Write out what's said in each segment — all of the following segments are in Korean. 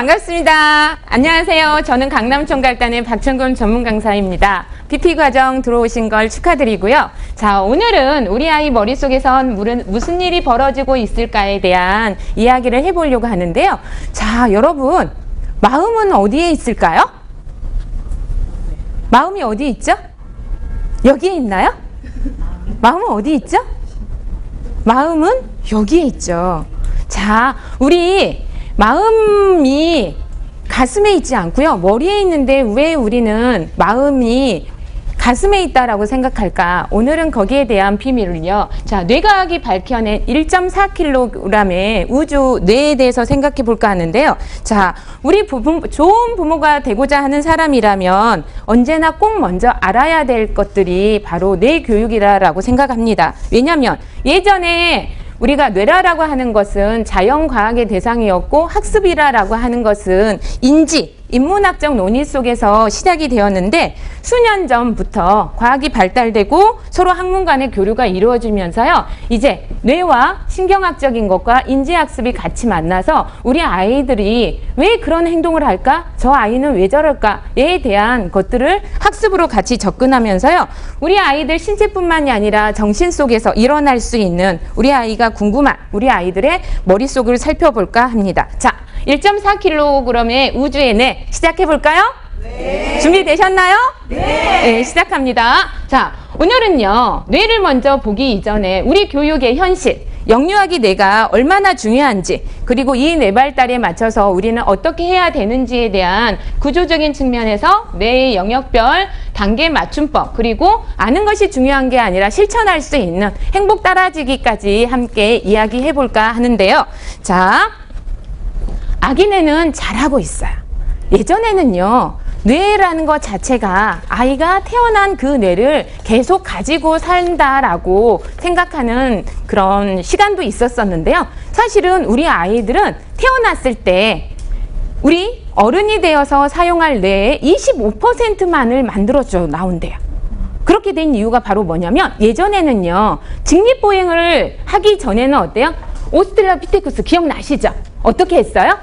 반갑습니다. 안녕하세요. 저는 강남총괄단의 박천근 전문 강사입니다. BP 과정 들어오신 걸 축하드리고요. 자, 오늘은 우리 아이 머릿속에선 무슨 일이 벌어지고 있을까에 대한 이야기를 해보려고 하는데요. 자, 여러분, 마음은 어디에 있을까요? 마음이 어디 있죠? 여기에 있나요? 마음은 어디 있죠? 마음은 여기에 있죠. 자, 우리 마음이 가슴에 있지 않고요. 머리에 있는데 왜 우리는 마음이 가슴에 있다라고 생각할까? 오늘은 거기에 대한 비밀을요. 자, 뇌과학이 밝혀낸 1.4kg의 우주 뇌에 대해서 생각해 볼까 하는데요. 자, 우리 좋은 부모가 되고자 하는 사람이라면 언제나 꼭 먼저 알아야 될 것들이 바로 뇌 교육이라고 생각합니다. 왜냐하면 예전에 우리가 뇌라라고 하는 것은 자연과학의 대상이었고 학습이라고 하는 것은 인문학적 논의 속에서 시작이 되었는데 수년 전부터 과학이 발달되고 서로 학문 간의 교류가 이루어지면서요. 이제 뇌와 신경학적인 것과 인지학습이 같이 만나서 우리 아이들이 왜 그런 행동을 할까? 저 아이는 왜 저럴까?에 대한 것들을 학습으로 같이 접근하면서요. 우리 아이들 신체뿐만이 아니라 정신 속에서 일어날 수 있는 우리 아이가 궁금한 우리 아이들의 머릿속을 살펴볼까 합니다. 자, 1.4kg의 우주의 뇌 시작해볼까요? 네. 준비되셨나요? 네. 네, 시작합니다. 자, 오늘은요, 뇌를 먼저 보기 이전에 우리 교육의 현실, 영유아기 뇌가 얼마나 중요한지, 그리고 이 뇌 발달에 맞춰서 우리는 어떻게 해야 되는지에 대한 구조적인 측면에서 뇌의 영역별 단계 맞춤법, 그리고 아는 것이 중요한 게 아니라 실천할 수 있는 행복 따라지기까지 함께 이야기해 볼까 하는데요. 자, 아기 뇌는 잘하고 있어요. 예전에는요, 뇌라는 것 자체가 아이가 태어난 그 뇌를 계속 가지고 산다라고 생각하는 그런 시간도 있었었는데요. 사실은 우리 아이들은 태어났을 때 우리 어른이 되어서 사용할 뇌의 25%만을 만들어져 나온대요. 그렇게 된 이유가 바로 뭐냐면 예전에는요, 직립보행을 하기 전에는 어때요? 오스트랄로피테쿠스 기억나시죠? 어떻게 했어요?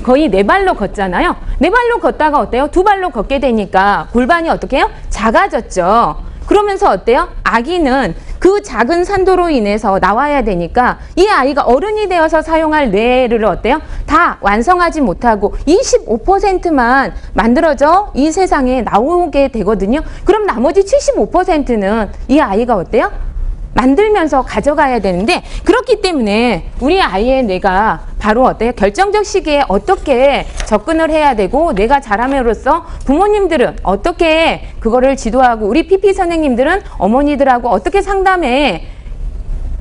거의 네 발로 걷잖아요. 네 발로 걷다가 어때요? 두 발로 걷게 되니까 골반이 어떻게 해요? 작아졌죠. 그러면서 어때요? 아기는 그 작은 산도로 인해서 나와야 되니까 이 아이가 어른이 되어서 사용할 뇌를 어때요? 다 완성하지 못하고 25%만 만들어져 이 세상에 나오게 되거든요. 그럼 나머지 75%는 이 아이가 어때요? 만들면서 가져가야 되는데, 그렇기 때문에 우리 아이의 뇌가 바로 어때요? 결정적 시기에 어떻게 접근을 해야 되고 뇌가 자람으로써 부모님들은 어떻게 그거를 지도하고 우리 PP 선생님들은 어머니들하고 어떻게 상담해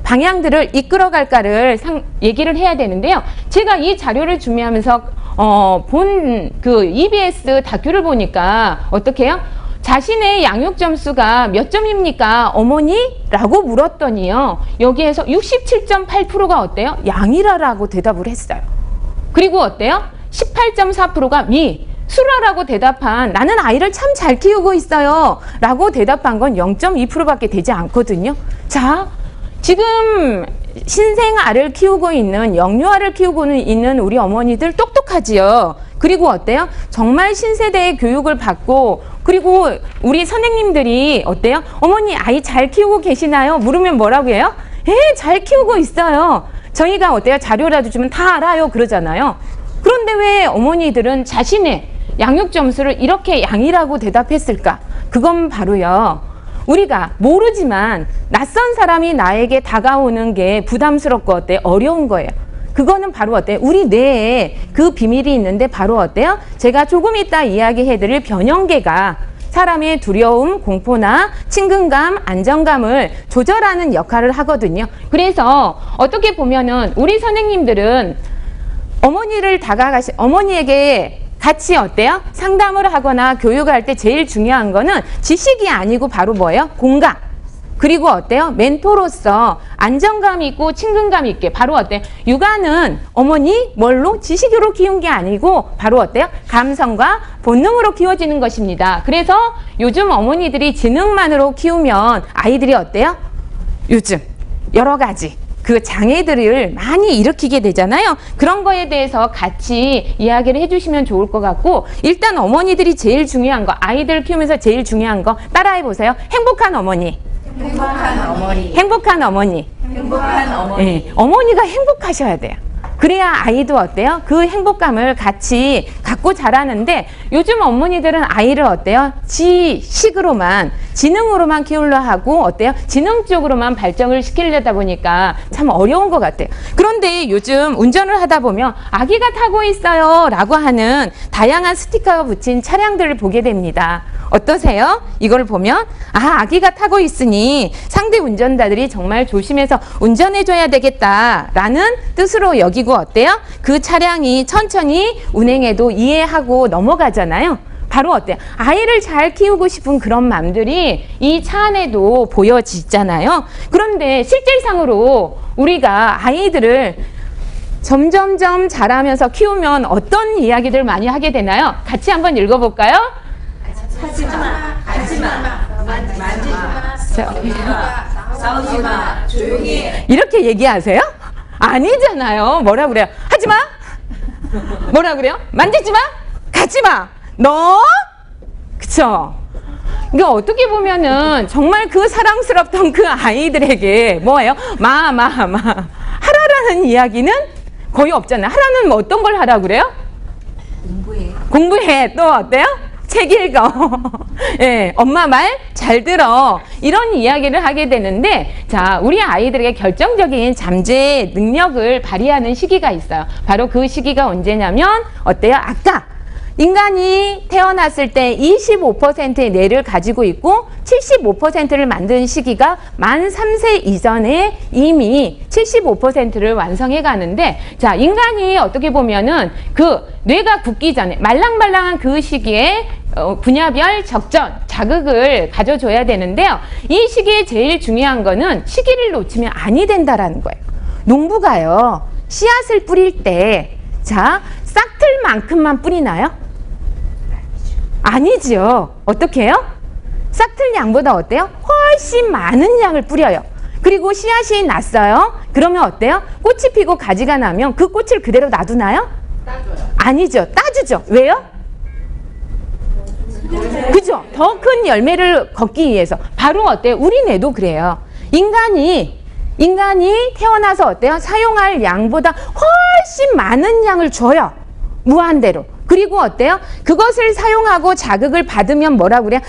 방향들을 이끌어갈까를 얘기를 해야 되는데요. 제가 이 자료를 준비하면서 본 그 EBS 다큐를 보니까 어떻게 해요? 자신의 양육 점수가 몇 점입니까? 어머니? 라고 물었더니요. 여기에서 67.8%가 어때요? 양이라고 대답을 했어요. 그리고 어때요? 18.4%가 수라라고 대답한 나는 아이를 참 잘 키우고 있어요. 라고 대답한 건 0.2%밖에 되지 않거든요. 자, 지금 신생아를 키우고 있는 영유아를 키우고 있는 우리 어머니들 똑똑하지요. 그리고 어때요? 정말 신세대의 교육을 받고 그리고 우리 선생님들이 어때요? 어머니 아이 잘 키우고 계시나요? 물으면 뭐라고 해요? 잘 키우고 있어요. 저희가 어때요? 자료라도 주면 다 알아요. 그러잖아요. 그런데 왜 어머니들은 자신의 양육 점수를 이렇게 양이라고 대답했을까? 그건 바로요. 우리가 모르지만 낯선 사람이 나에게 다가오는 게 부담스럽고 어때요? 어려운 거예요. 그거는 바로 어때요? 우리 뇌에 그 비밀이 있는데 바로 어때요? 제가 조금 이따 이야기해드릴 변형계가 사람의 두려움, 공포나 친근감, 안정감을 조절하는 역할을 하거든요. 그래서 어떻게 보면은 우리 선생님들은 어머니에게 같이 어때요? 상담을 하거나 교육할 때 제일 중요한 거는 지식이 아니고 바로 뭐예요? 공감. 그리고 어때요? 멘토로서 안정감 있고 친근감 있게 바로 어때요? 육아는 어머니 뭘로? 지식으로 키운 게 아니고 바로 어때요? 감성과 본능으로 키워지는 것입니다. 그래서 요즘 어머니들이 지능만으로 키우면 아이들이 어때요? 요즘 여러 가지 그 장애들을 많이 일으키게 되잖아요. 그런 거에 대해서 같이 이야기를 해주시면 좋을 것 같고, 일단 어머니들이 제일 중요한 거, 아이들 키우면서 제일 중요한 거 따라해 보세요. 행복한 어머니. 행복한 어머니. 행복한 어머니. 행복한 어머니. 네, 어머니가 행복하셔야 돼요. 그래야 아이도 어때요? 그 행복감을 같이 갖고 자라는데, 요즘 어머니들은 아이를 어때요? 지식으로만, 지능으로만 키우려 하고 어때요? 지능 쪽으로만 발전을 시키려다 보니까 참 어려운 것 같아요. 그런데 요즘 운전을 하다 보면 아기가 타고 있어요 라고 하는 다양한 스티커가 붙인 차량들을 보게 됩니다. 어떠세요? 이걸 보면 아기가 타고 있으니 상대 운전자들이 정말 조심해서 운전해줘야 되겠다라는 뜻으로 여기고 어때요? 그 차량이 천천히 운행해도 이해하고 넘어가잖아요. 바로 어때요? 아이를 잘 키우고 싶은 그런 마음들이 이 차 안에도 보여지잖아요. 그런데 실질상으로 우리가 아이들을 점점점 자라면서 키우면 어떤 이야기들 많이 하게 되나요? 같이 한번 읽어볼까요? 하지마, 만지마, 싸우지마, 조용히 해. 이렇게 얘기하세요? 아니잖아요. 뭐라 그래요? 하지마. 뭐라 그래요? 만지지마. 가지마. 너. 그쵸? 그러니까 어떻게 보면은 정말 그 사랑스럽던 그 아이들에게 뭐예요? 하라라는 이야기는 거의 없잖아요. 하라는 뭐 어떤 걸 하라 그래요? 공부해. 또 어때요? 책 읽어. 예, 엄마 말 잘 들어. 이런 이야기를 하게 되는데, 자, 우리 아이들에게 결정적인 잠재 능력을 발휘하는 시기가 있어요. 바로 그 시기가 언제냐면, 어때요? 아까 인간이 태어났을 때 25%의 뇌를 가지고 있고 75%를 만든 시기가 만 3세 이전에 이미 75%를 완성해 가는데, 자, 인간이 어떻게 보면은 그 뇌가 굳기 전에 말랑말랑한 그 시기에 분야별 적전, 자극을 가져줘야 되는데요. 이 시기에 제일 중요한 거는 시기를 놓치면 아니 된다라는 거예요. 농부가요, 씨앗을 뿌릴 때, 자, 싹틀만큼만 뿌리나요? 아니지요. 어떻게 해요? 싹틀 양보다 어때요? 훨씬 많은 양을 뿌려요. 그리고 씨앗이 났어요. 그러면 어때요? 꽃이 피고 가지가 나면 그 꽃을 그대로 놔두나요? 따줘요. 아니죠. 따주죠. 왜요? 그죠? 더 큰 열매를 걷기 위해서. 바로 어때요? 우리 뇌도 그래요. 인간이 태어나서 어때요? 사용할 양보다 훨씬 많은 양을 줘요. 무한대로. 그리고 어때요? 그것을 사용하고 자극을 받으면 뭐라고 그래요?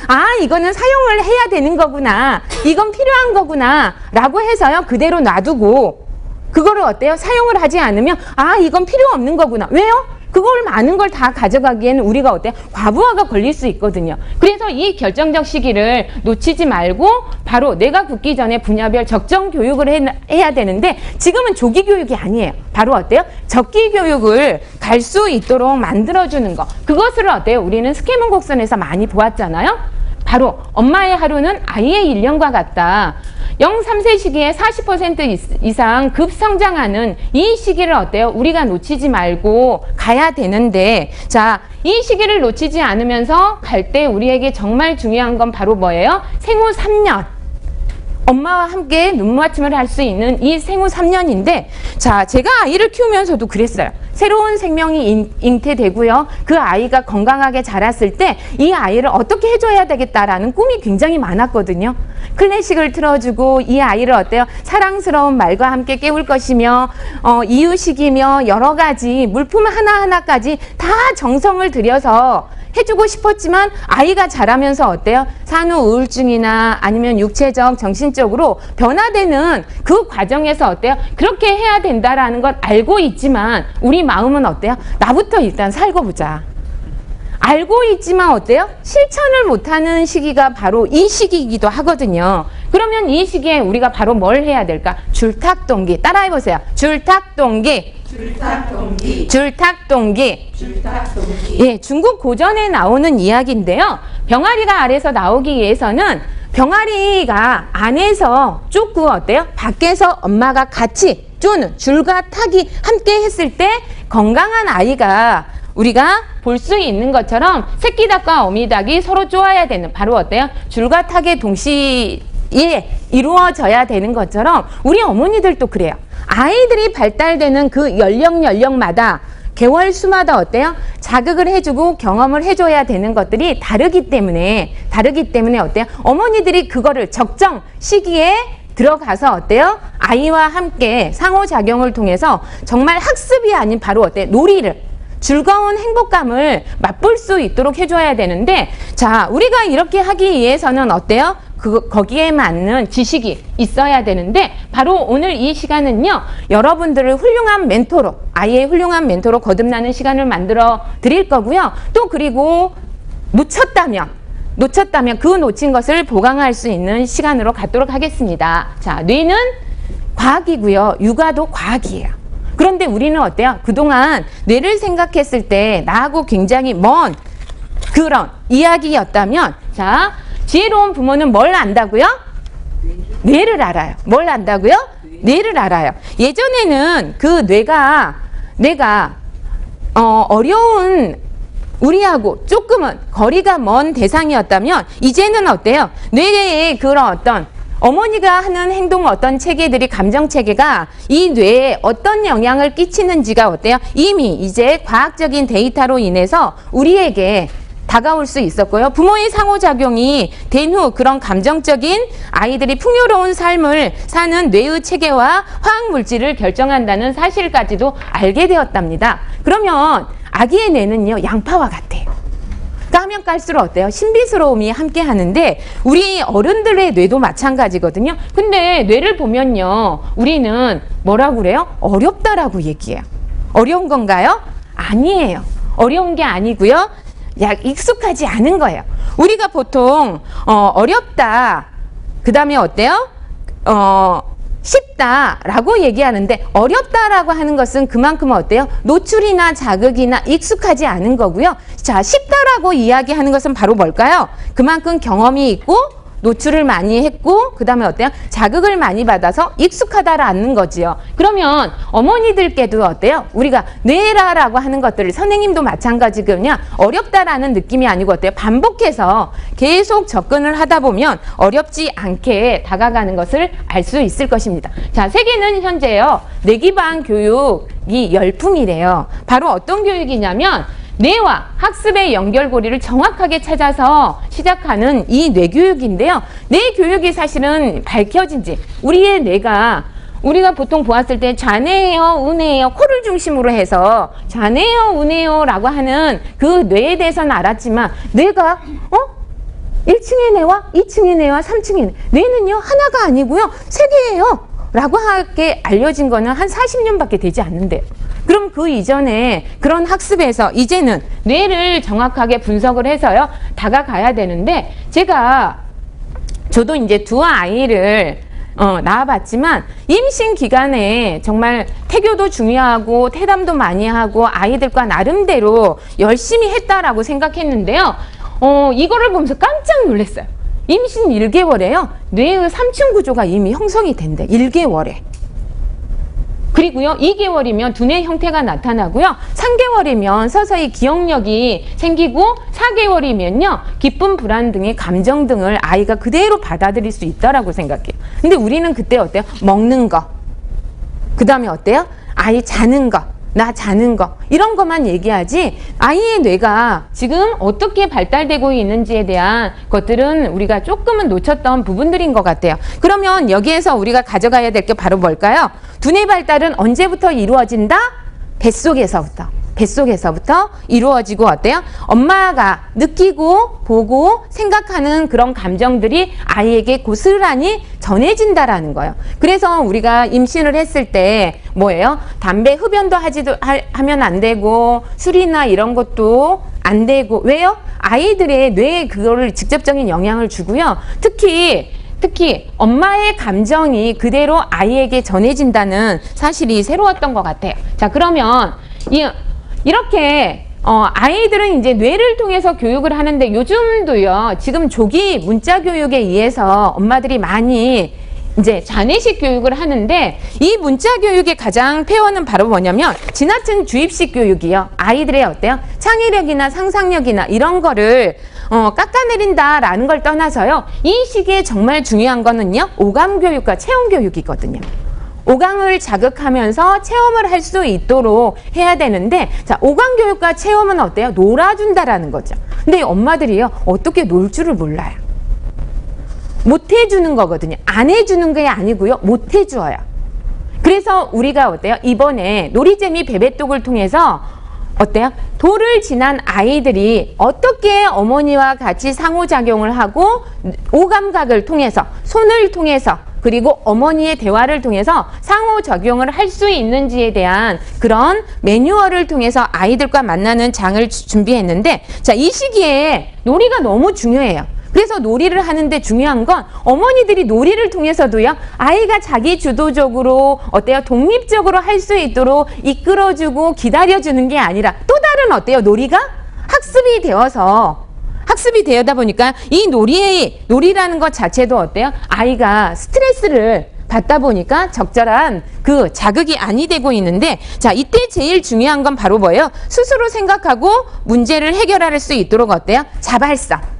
이거는 사용을 해야 되는 거구나. 이건 필요한 거구나. 라고 해서요, 그대로 놔두고, 그거를 어때요? 사용을 하지 않으면, 이건 필요 없는 거구나. 왜요? 그걸 많은 걸 다 가져가기에는 우리가 어때요? 과부하가 걸릴 수 있거든요. 그래서 이 결정적 시기를 놓치지 말고 바로 내가 굳기 전에 분야별 적정 교육을 해야 되는데, 지금은 조기 교육이 아니에요. 바로 어때요? 적기 교육을 갈 수 있도록 만들어주는 거. 그것을 어때요? 우리는 스케문 곡선에서 많이 보았잖아요. 바로 엄마의 하루는 아이의 1년과 같다. 0-3세 시기에 40% 이상 급성장하는 이 시기를 어때요? 우리가 놓치지 말고 가야 되는데, 자, 이 시기를 놓치지 않으면서 갈 때 우리에게 정말 중요한 건 바로 뭐예요? 생후 3년. 엄마와 함께 눈맞춤을 할 수 있는 이 생후 3년인데, 자, 제가 아이를 키우면서도 그랬어요. 새로운 생명이 잉태되고요. 그 아이가 건강하게 자랐을 때 이 아이를 어떻게 해줘야 되겠다라는 꿈이 굉장히 많았거든요. 클래식을 틀어주고 이 아이를 어때요? 사랑스러운 말과 함께 깨울 것이며, 이유식이며 여러 가지 물품 하나하나까지 다 정성을 들여서 해주고 싶었지만, 아이가 자라면서 어때요? 산후 우울증이나 아니면 육체적, 정신적으로 변화되는 그 과정에서 어때요? 그렇게 해야 된다라는 걸 알고 있지만 우리 마음은 어때요? 나부터 일단 살고 보자. 알고 있지만 어때요? 실천을 못하는 시기가 바로 이 시기이기도 하거든요. 그러면 이 시기에 우리가 바로 뭘 해야 될까? 줄탁동기. 따라해보세요. 줄탁동기. 줄탁동기. 줄탁동기. 줄탁동기. 예, 중국 고전에 나오는 이야기인데요. 병아리가 알에서 나오기 위해서는 병아리가 안에서 쫓고 어때요? 밖에서 엄마가 같이 쪼는 줄과 탁이 함께 했을 때 건강한 아이가 우리가 볼 수 있는 것처럼 새끼닭과 어미닭이 서로 쪼아야 되는, 바로 어때요? 줄과 탁의 동시에 이루어져야 되는 것처럼 우리 어머니들도 그래요. 아이들이 발달되는 그 연령마다 개월 수마다 어때요? 자극을 해주고 경험을 해줘야 되는 것들이 다르기 때문에 어때요? 어머니들이 그거를 적정 시기에 들어가서 어때요? 아이와 함께 상호작용을 통해서 정말 학습이 아닌 바로 어때요? 놀이를, 즐거운 행복감을 맛볼 수 있도록 해줘야 되는데, 자, 우리가 이렇게 하기 위해서는 어때요? 거기에 맞는 지식이 있어야 되는데, 바로 오늘 이 시간은요, 여러분들을 훌륭한 멘토로, 아이의 훌륭한 멘토로 거듭나는 시간을 만들어 드릴 거고요. 또 그리고 놓쳤다면 그 놓친 것을 보강할 수 있는 시간으로 갖도록 하겠습니다. 자, 뇌는 과학이고요. 육아도 과학이에요. 그런데 우리는 어때요? 그동안 뇌를 생각했을 때 나하고 굉장히 먼 그런 이야기였다면, 자, 지혜로운 부모는 뭘 안다고요? 뇌를 알아요. 뭘 안다고요? 뇌를 알아요. 예전에는 그 뇌가 어려운 우리하고 조금은 거리가 먼 대상이었다면, 이제는 어때요? 뇌의 그런 어떤 어머니가 하는 행동, 어떤 체계들이, 감정 체계가 이 뇌에 어떤 영향을 끼치는지가 어때요? 이미 이제 과학적인 데이터로 인해서 우리에게 다가올 수 있었고요. 부모의 상호작용이 된 후 그런 감정적인 아이들이 풍요로운 삶을 사는 뇌의 체계와 화학물질을 결정한다는 사실까지도 알게 되었답니다. 그러면 아기의 뇌는요, 양파와 같아요. 까면 깔수록 어때요? 신비스러움이 함께 하는데, 우리 어른들의 뇌도 마찬가지거든요. 근데 뇌를 보면요, 우리는 뭐라고 그래요? 어렵다라고 얘기해요. 어려운 건가요? 아니에요. 어려운 게 아니고요. 익숙하지 않은 거예요. 우리가 보통 어렵다, 그 다음에 어때요? 쉽다라고 얘기하는데, 어렵다라고 하는 것은 그만큼 어때요? 노출이나 자극이나 익숙하지 않은 거고요. 자, 쉽다라고 이야기하는 것은 바로 뭘까요? 그만큼 경험이 있고 노출을 많이 했고, 그 다음에 어때요? 자극을 많이 받아서 익숙하다라는 거지요. 그러면 어머니들께도 어때요? 우리가 뇌라라고 하는 것들을, 선생님도 마찬가지거든요. 어렵다라는 느낌이 아니고 어때요? 반복해서 계속 접근을 하다 보면 어렵지 않게 다가가는 것을 알 수 있을 것입니다. 자, 세계는 현재요, 뇌 기반 교육이 열풍이래요. 바로 어떤 교육이냐면, 뇌와 학습의 연결고리를 정확하게 찾아서 시작하는 이 뇌교육인데요. 뇌교육이 사실은 밝혀진 지, 우리의 뇌가, 우리가 보통 보았을 때 좌뇌예요, 우뇌예요, 코를 중심으로 해서 좌뇌요, 우뇌요 라고 하는 그 뇌에 대해서는 알았지만, 뇌가 1층의 뇌와 2층의 뇌와 3층의 뇌, 뇌는요 하나가 아니고요 3개예요 라고 하게 알려진 거는 한 40년밖에 되지 않는데요. 그럼 그 이전에 그런 학습에서 이제는 뇌를 정확하게 분석을 해서요, 다가가야 되는데, 저도 이제 두 아이를 낳아봤지만, 임신 기간에 정말 태교도 중요하고 태담도 많이 하고 아이들과 나름대로 열심히 했다라고 생각했는데요. 이거를 보면서 깜짝 놀랐어요. 임신 1개월에요. 뇌의 3층 구조가 이미 형성이 된대. 1개월에. 그리고요, 2개월이면 두뇌 형태가 나타나고요, 3개월이면 서서히 기억력이 생기고, 4개월이면요, 기쁨, 불안 등의 감정 등을 아이가 그대로 받아들일 수 있다라고 생각해요. 근데 우리는 그때 어때요? 먹는 거, 그 다음에 어때요? 아이 자는 거, 나 자는 거, 이런 것만 얘기하지, 아이의 뇌가 지금 어떻게 발달되고 있는지에 대한 것들은 우리가 조금은 놓쳤던 부분들인 것 같아요. 그러면 여기에서 우리가 가져가야 될 게 바로 뭘까요? 두뇌 발달은 언제부터 이루어진다? 뱃속에서부터 이루어지고 어때요? 엄마가 느끼고 보고 생각하는 그런 감정들이 아이에게 고스란히 전해진다라는 거예요. 그래서 우리가 임신을 했을 때 뭐예요? 담배 흡연도 하면 안 되고, 술이나 이런 것도 안 되고. 왜요? 아이들의 뇌에 그거를 직접적인 영향을 주고요. 특히 엄마의 감정이 그대로 아이에게 전해진다는 사실이 새로웠던 것 같아요. 자, 그러면 이렇게 아이들은 이제 뇌를 통해서 교육을 하는데, 요즘도요, 지금 조기 문자 교육에 의해서 엄마들이 많이 이제 좌뇌식 교육을 하는데, 이 문자 교육의 가장 폐원은 바로 뭐냐면 지나친 주입식 교육이요. 아이들의 어때요? 창의력이나 상상력이나 이런 거를 깎아내린다라는 걸 떠나서요, 이 시기에 정말 중요한 거는요, 오감 교육과 체험 교육이거든요. 오감을 자극하면서 체험을 할 수 있도록 해야 되는데, 자, 오감 교육과 체험은 어때요? 놀아준다라는 거죠. 근데 엄마들이요, 어떻게 놀 줄을 몰라요. 못 해주는 거거든요. 안 해주는 게 아니고요, 못 해줘요. 그래서 우리가 어때요? 이번에 놀이재미 베베톡을 통해서 어때요? 도를 지난 아이들이 어떻게 어머니와 같이 상호작용을 하고 오감각을 통해서, 손을 통해서, 그리고 어머니의 대화를 통해서 상호작용을 할 수 있는지에 대한 그런 매뉴얼을 통해서 아이들과 만나는 장을 준비했는데, 자, 이 시기에 놀이가 너무 중요해요. 그래서 놀이를 하는데 중요한 건 어머니들이 놀이를 통해서도요, 아이가 자기 주도적으로 어때요? 독립적으로 할 수 있도록 이끌어주고 기다려주는 게 아니라 또 다른 어때요? 놀이가 학습이 되다 보니까 이 놀이라는 것 자체도 어때요? 아이가 스트레스를 받다 보니까 적절한 그 자극이 아니 되고 있는데, 자, 이때 제일 중요한 건 바로 뭐예요? 스스로 생각하고 문제를 해결할 수 있도록 어때요? 자발성.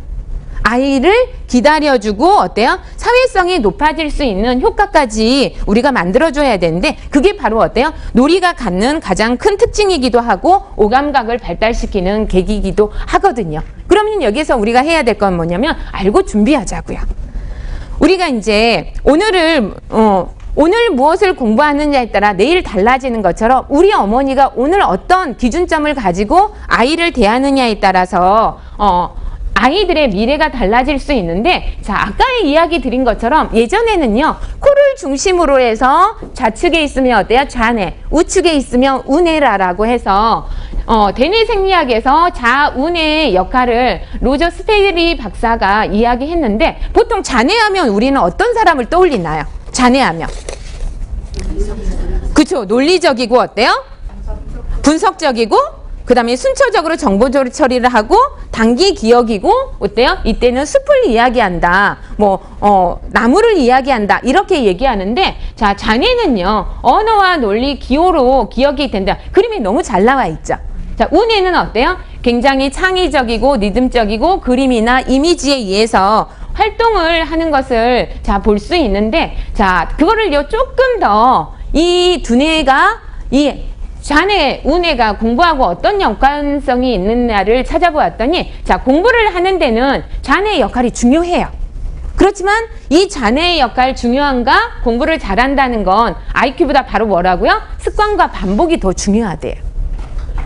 아이를 기다려주고 어때요? 사회성이 높아질 수 있는 효과까지 우리가 만들어줘야 되는데, 그게 바로 어때요? 놀이가 갖는 가장 큰 특징이기도 하고 오감각을 발달시키는 계기이기도 하거든요. 그러면 여기서 우리가 해야 될 건 뭐냐면 알고 준비하자고요. 우리가 이제 오늘 무엇을 공부하느냐에 따라 내일 달라지는 것처럼 우리 어머니가 오늘 어떤 기준점을 가지고 아이를 대하느냐에 따라서 아이들의 미래가 달라질 수 있는데, 자, 아까 이야기 드린 것처럼 예전에는요, 코를 중심으로 해서 좌측에 있으면 어때요? 좌뇌, 우측에 있으면 우뇌라라고 해서 대뇌 생리학에서 좌우뇌의 역할을 로저 스페리 박사가 이야기했는데, 보통 좌뇌하면 우리는 어떤 사람을 떠올리나요? 좌뇌하면. 그쵸? 논리적이고 어때요? 분석적이고, 그 다음에 순차적으로 정보 처리를 하고 단기 기억이고, 어때요? 이때는 숲을 이야기한다, 나무를 이야기한다, 이렇게 얘기하는데, 자, 좌뇌는요, 언어와 논리, 기호로 기억이 된다. 그림이 너무 잘 나와 있죠. 자, 우뇌는 어때요? 굉장히 창의적이고 리듬적이고 그림이나 이미지에 의해서 활동을 하는 것을 자, 볼 수 있는데, 자, 그거를요, 조금 더 이 두 뇌가 좌뇌, 우뇌가 공부하고 어떤 연관성이 있느냐를 찾아보았더니, 자, 공부를 하는 데는 좌뇌의 역할이 중요해요. 그렇지만 이 좌뇌의 역할 중요한가? 공부를 잘한다는 건 IQ보다 바로 뭐라고요? 습관과 반복이 더 중요하대요.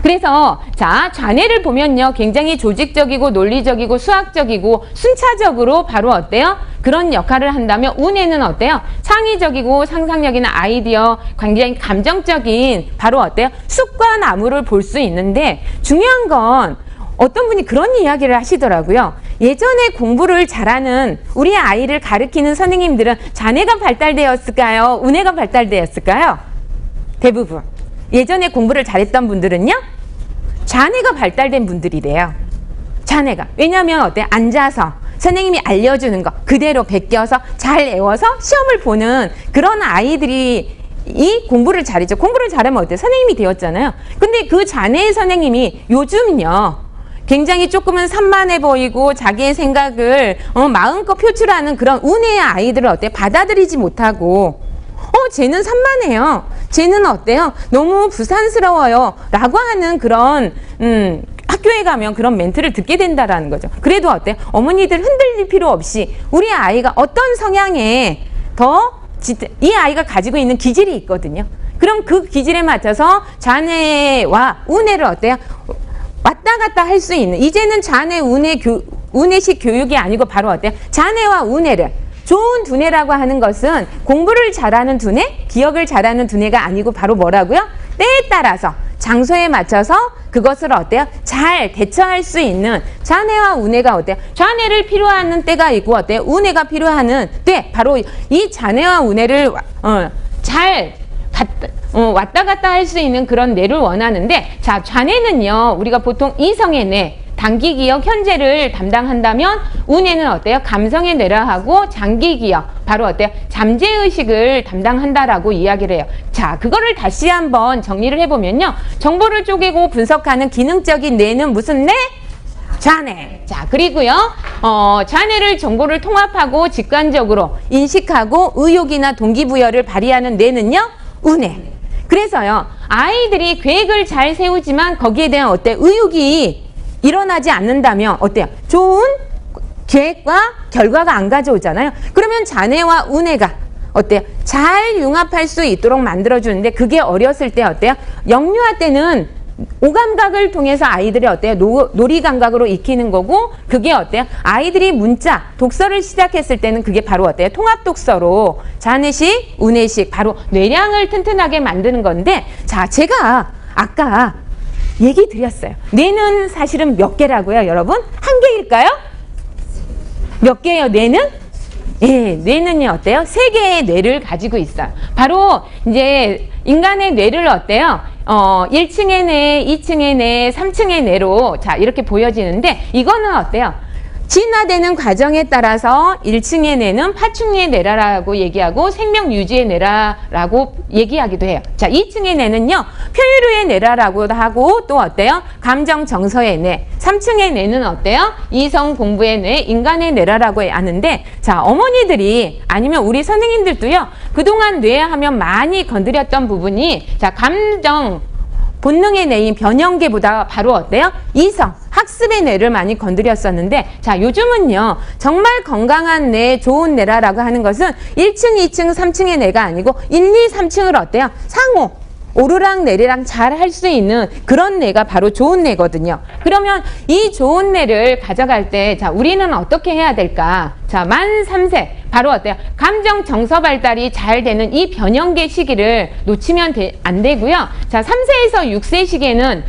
그래서 자, 좌뇌를 보면요, 굉장히 조직적이고 논리적이고 수학적이고 순차적으로 바로 어때요? 그런 역할을 한다면 우뇌는 어때요? 창의적이고 상상력 있는 아이디어, 굉장히 감정적인 바로 어때요? 숲과 나무를 볼 수 있는데, 중요한 건 어떤 분이 그런 이야기를 하시더라고요. 예전에 공부를 잘하는 우리 아이를 가르치는 선생님들은 좌뇌가 발달되었을까요? 우뇌가 발달되었을까요? 대부분 예전에 공부를 잘했던 분들은요, 좌뇌가 발달된 분들이래요. 좌뇌가. 왜냐하면 어때? 앉아서 선생님이 알려주는 거 그대로 베껴서 잘 외워서 시험을 보는 그런 아이들이 이 공부를 잘했죠. 공부를 잘하면 어때? 선생님이 되었잖아요. 근데 그 좌뇌의 선생님이 요즘요, 굉장히 조금은 산만해 보이고 자기의 생각을 마음껏 표출하는 그런 우뇌의 아이들을 어때? 받아들이지 못하고, 쟤는 산만해요, 쟤는 어때요? 너무 부산스러워요 라고 하는 그런 학교에 가면 그런 멘트를 듣게 된다라는 거죠. 그래도 어때요? 어머니들 흔들릴 필요 없이 우리 아이가 어떤 성향에 이 아이가 가지고 있는 기질이 있거든요. 그럼 그 기질에 맞춰서 좌뇌와 우뇌를 어때요? 왔다 갔다 할 수 있는, 이제는 좌뇌 우뇌식 교육이 아니고 바로 어때요? 좌뇌와 우뇌를, 좋은 두뇌라고 하는 것은 공부를 잘하는 두뇌, 기억을 잘하는 두뇌가 아니고 바로 뭐라고요? 때에 따라서, 장소에 맞춰서 그것을 어때요? 잘 대처할 수 있는 좌뇌와 우뇌가 어때요? 좌뇌를 필요하는 때가 있고 어때요? 우뇌가 필요하는 때, 바로 이 좌뇌와 우뇌를 왔다 갔다 할 수 있는 그런 뇌를 원하는데, 자, 좌뇌는요, 우리가 보통 이성의 뇌, 단기 기억, 현재를 담당한다면 우뇌는 어때요? 감성의 뇌라 하고 장기 기억, 바로 어때요? 잠재의식을 담당한다라고 이야기를 해요. 자, 그거를 다시 한번 정리를 해보면요, 정보를 쪼개고 분석하는 기능적인 뇌는 무슨 뇌? 좌뇌. 자, 그리고요, 좌뇌를 정보를 통합하고 직관적으로 인식하고 의욕이나 동기부여를 발휘하는 뇌는요, 우뇌. 그래서요, 아이들이 계획을 잘 세우지만 거기에 대한 의욕이 일어나지 않는다면 어때요? 좋은 계획과 결과가 안 가져오잖아요. 그러면 좌뇌와 우뇌가 어때요? 잘 융합할 수 있도록 만들어주는데 그게 어렸을 때 어때요? 영유아 때는 오감각을 통해서 아이들이 어때요? 놀이 감각으로 익히는 거고 그게 어때요? 아이들이 문자, 독서를 시작했을 때는 그게 바로 어때요? 통합 독서로 좌뇌식, 우뇌식 바로 뇌량을 튼튼하게 만드는 건데 자, 제가 아까 얘기 드렸어요. 뇌는 사실은 몇 개라고요, 여러분? 한 개일까요? 몇 개예요, 뇌는? 예, 뇌는요, 어때요? 3개의 뇌를 가지고 있어요. 바로 이제 인간의 뇌를 어때요? 1층의 뇌, 2층의 뇌, 3층의 뇌로 자, 이렇게 보여지는데 이거는 어때요? 진화되는 과정에 따라서 1층의 뇌는 파충류의 뇌라고 얘기하고 생명 유지의 뇌라고 얘기하기도 해요. 자, 2층의 뇌는요, 표유류의 뇌라고도 하고 또 어때요? 감정 정서의 뇌. 3층의 뇌는 어때요? 이성 공부의 뇌, 인간의 뇌라고 하는데 자, 어머니들이 아니면 우리 선생님들도요, 그동안 뇌 하면 많이 건드렸던 부분이 자, 감정 본능의 뇌인 변형계보다 바로 어때요? 이성, 학습의 뇌를 많이 건드렸었는데 자, 요즘은요, 정말 건강한 뇌, 좋은 뇌라고 하는 것은 1층, 2층, 3층의 뇌가 아니고 1, 2, 3층을 어때요? 상호, 오르락 내리락 잘 할 수 있는 그런 뇌가 바로 좋은 뇌거든요. 그러면 이 좋은 뇌를 가져갈 때 자, 우리는 어떻게 해야 될까? 자, 만 3세 바로 어때요? 감정 정서 발달이 잘 되는 이 변형계 시기를 놓치면 안 되고요. 자, 3세에서 6세 시기에는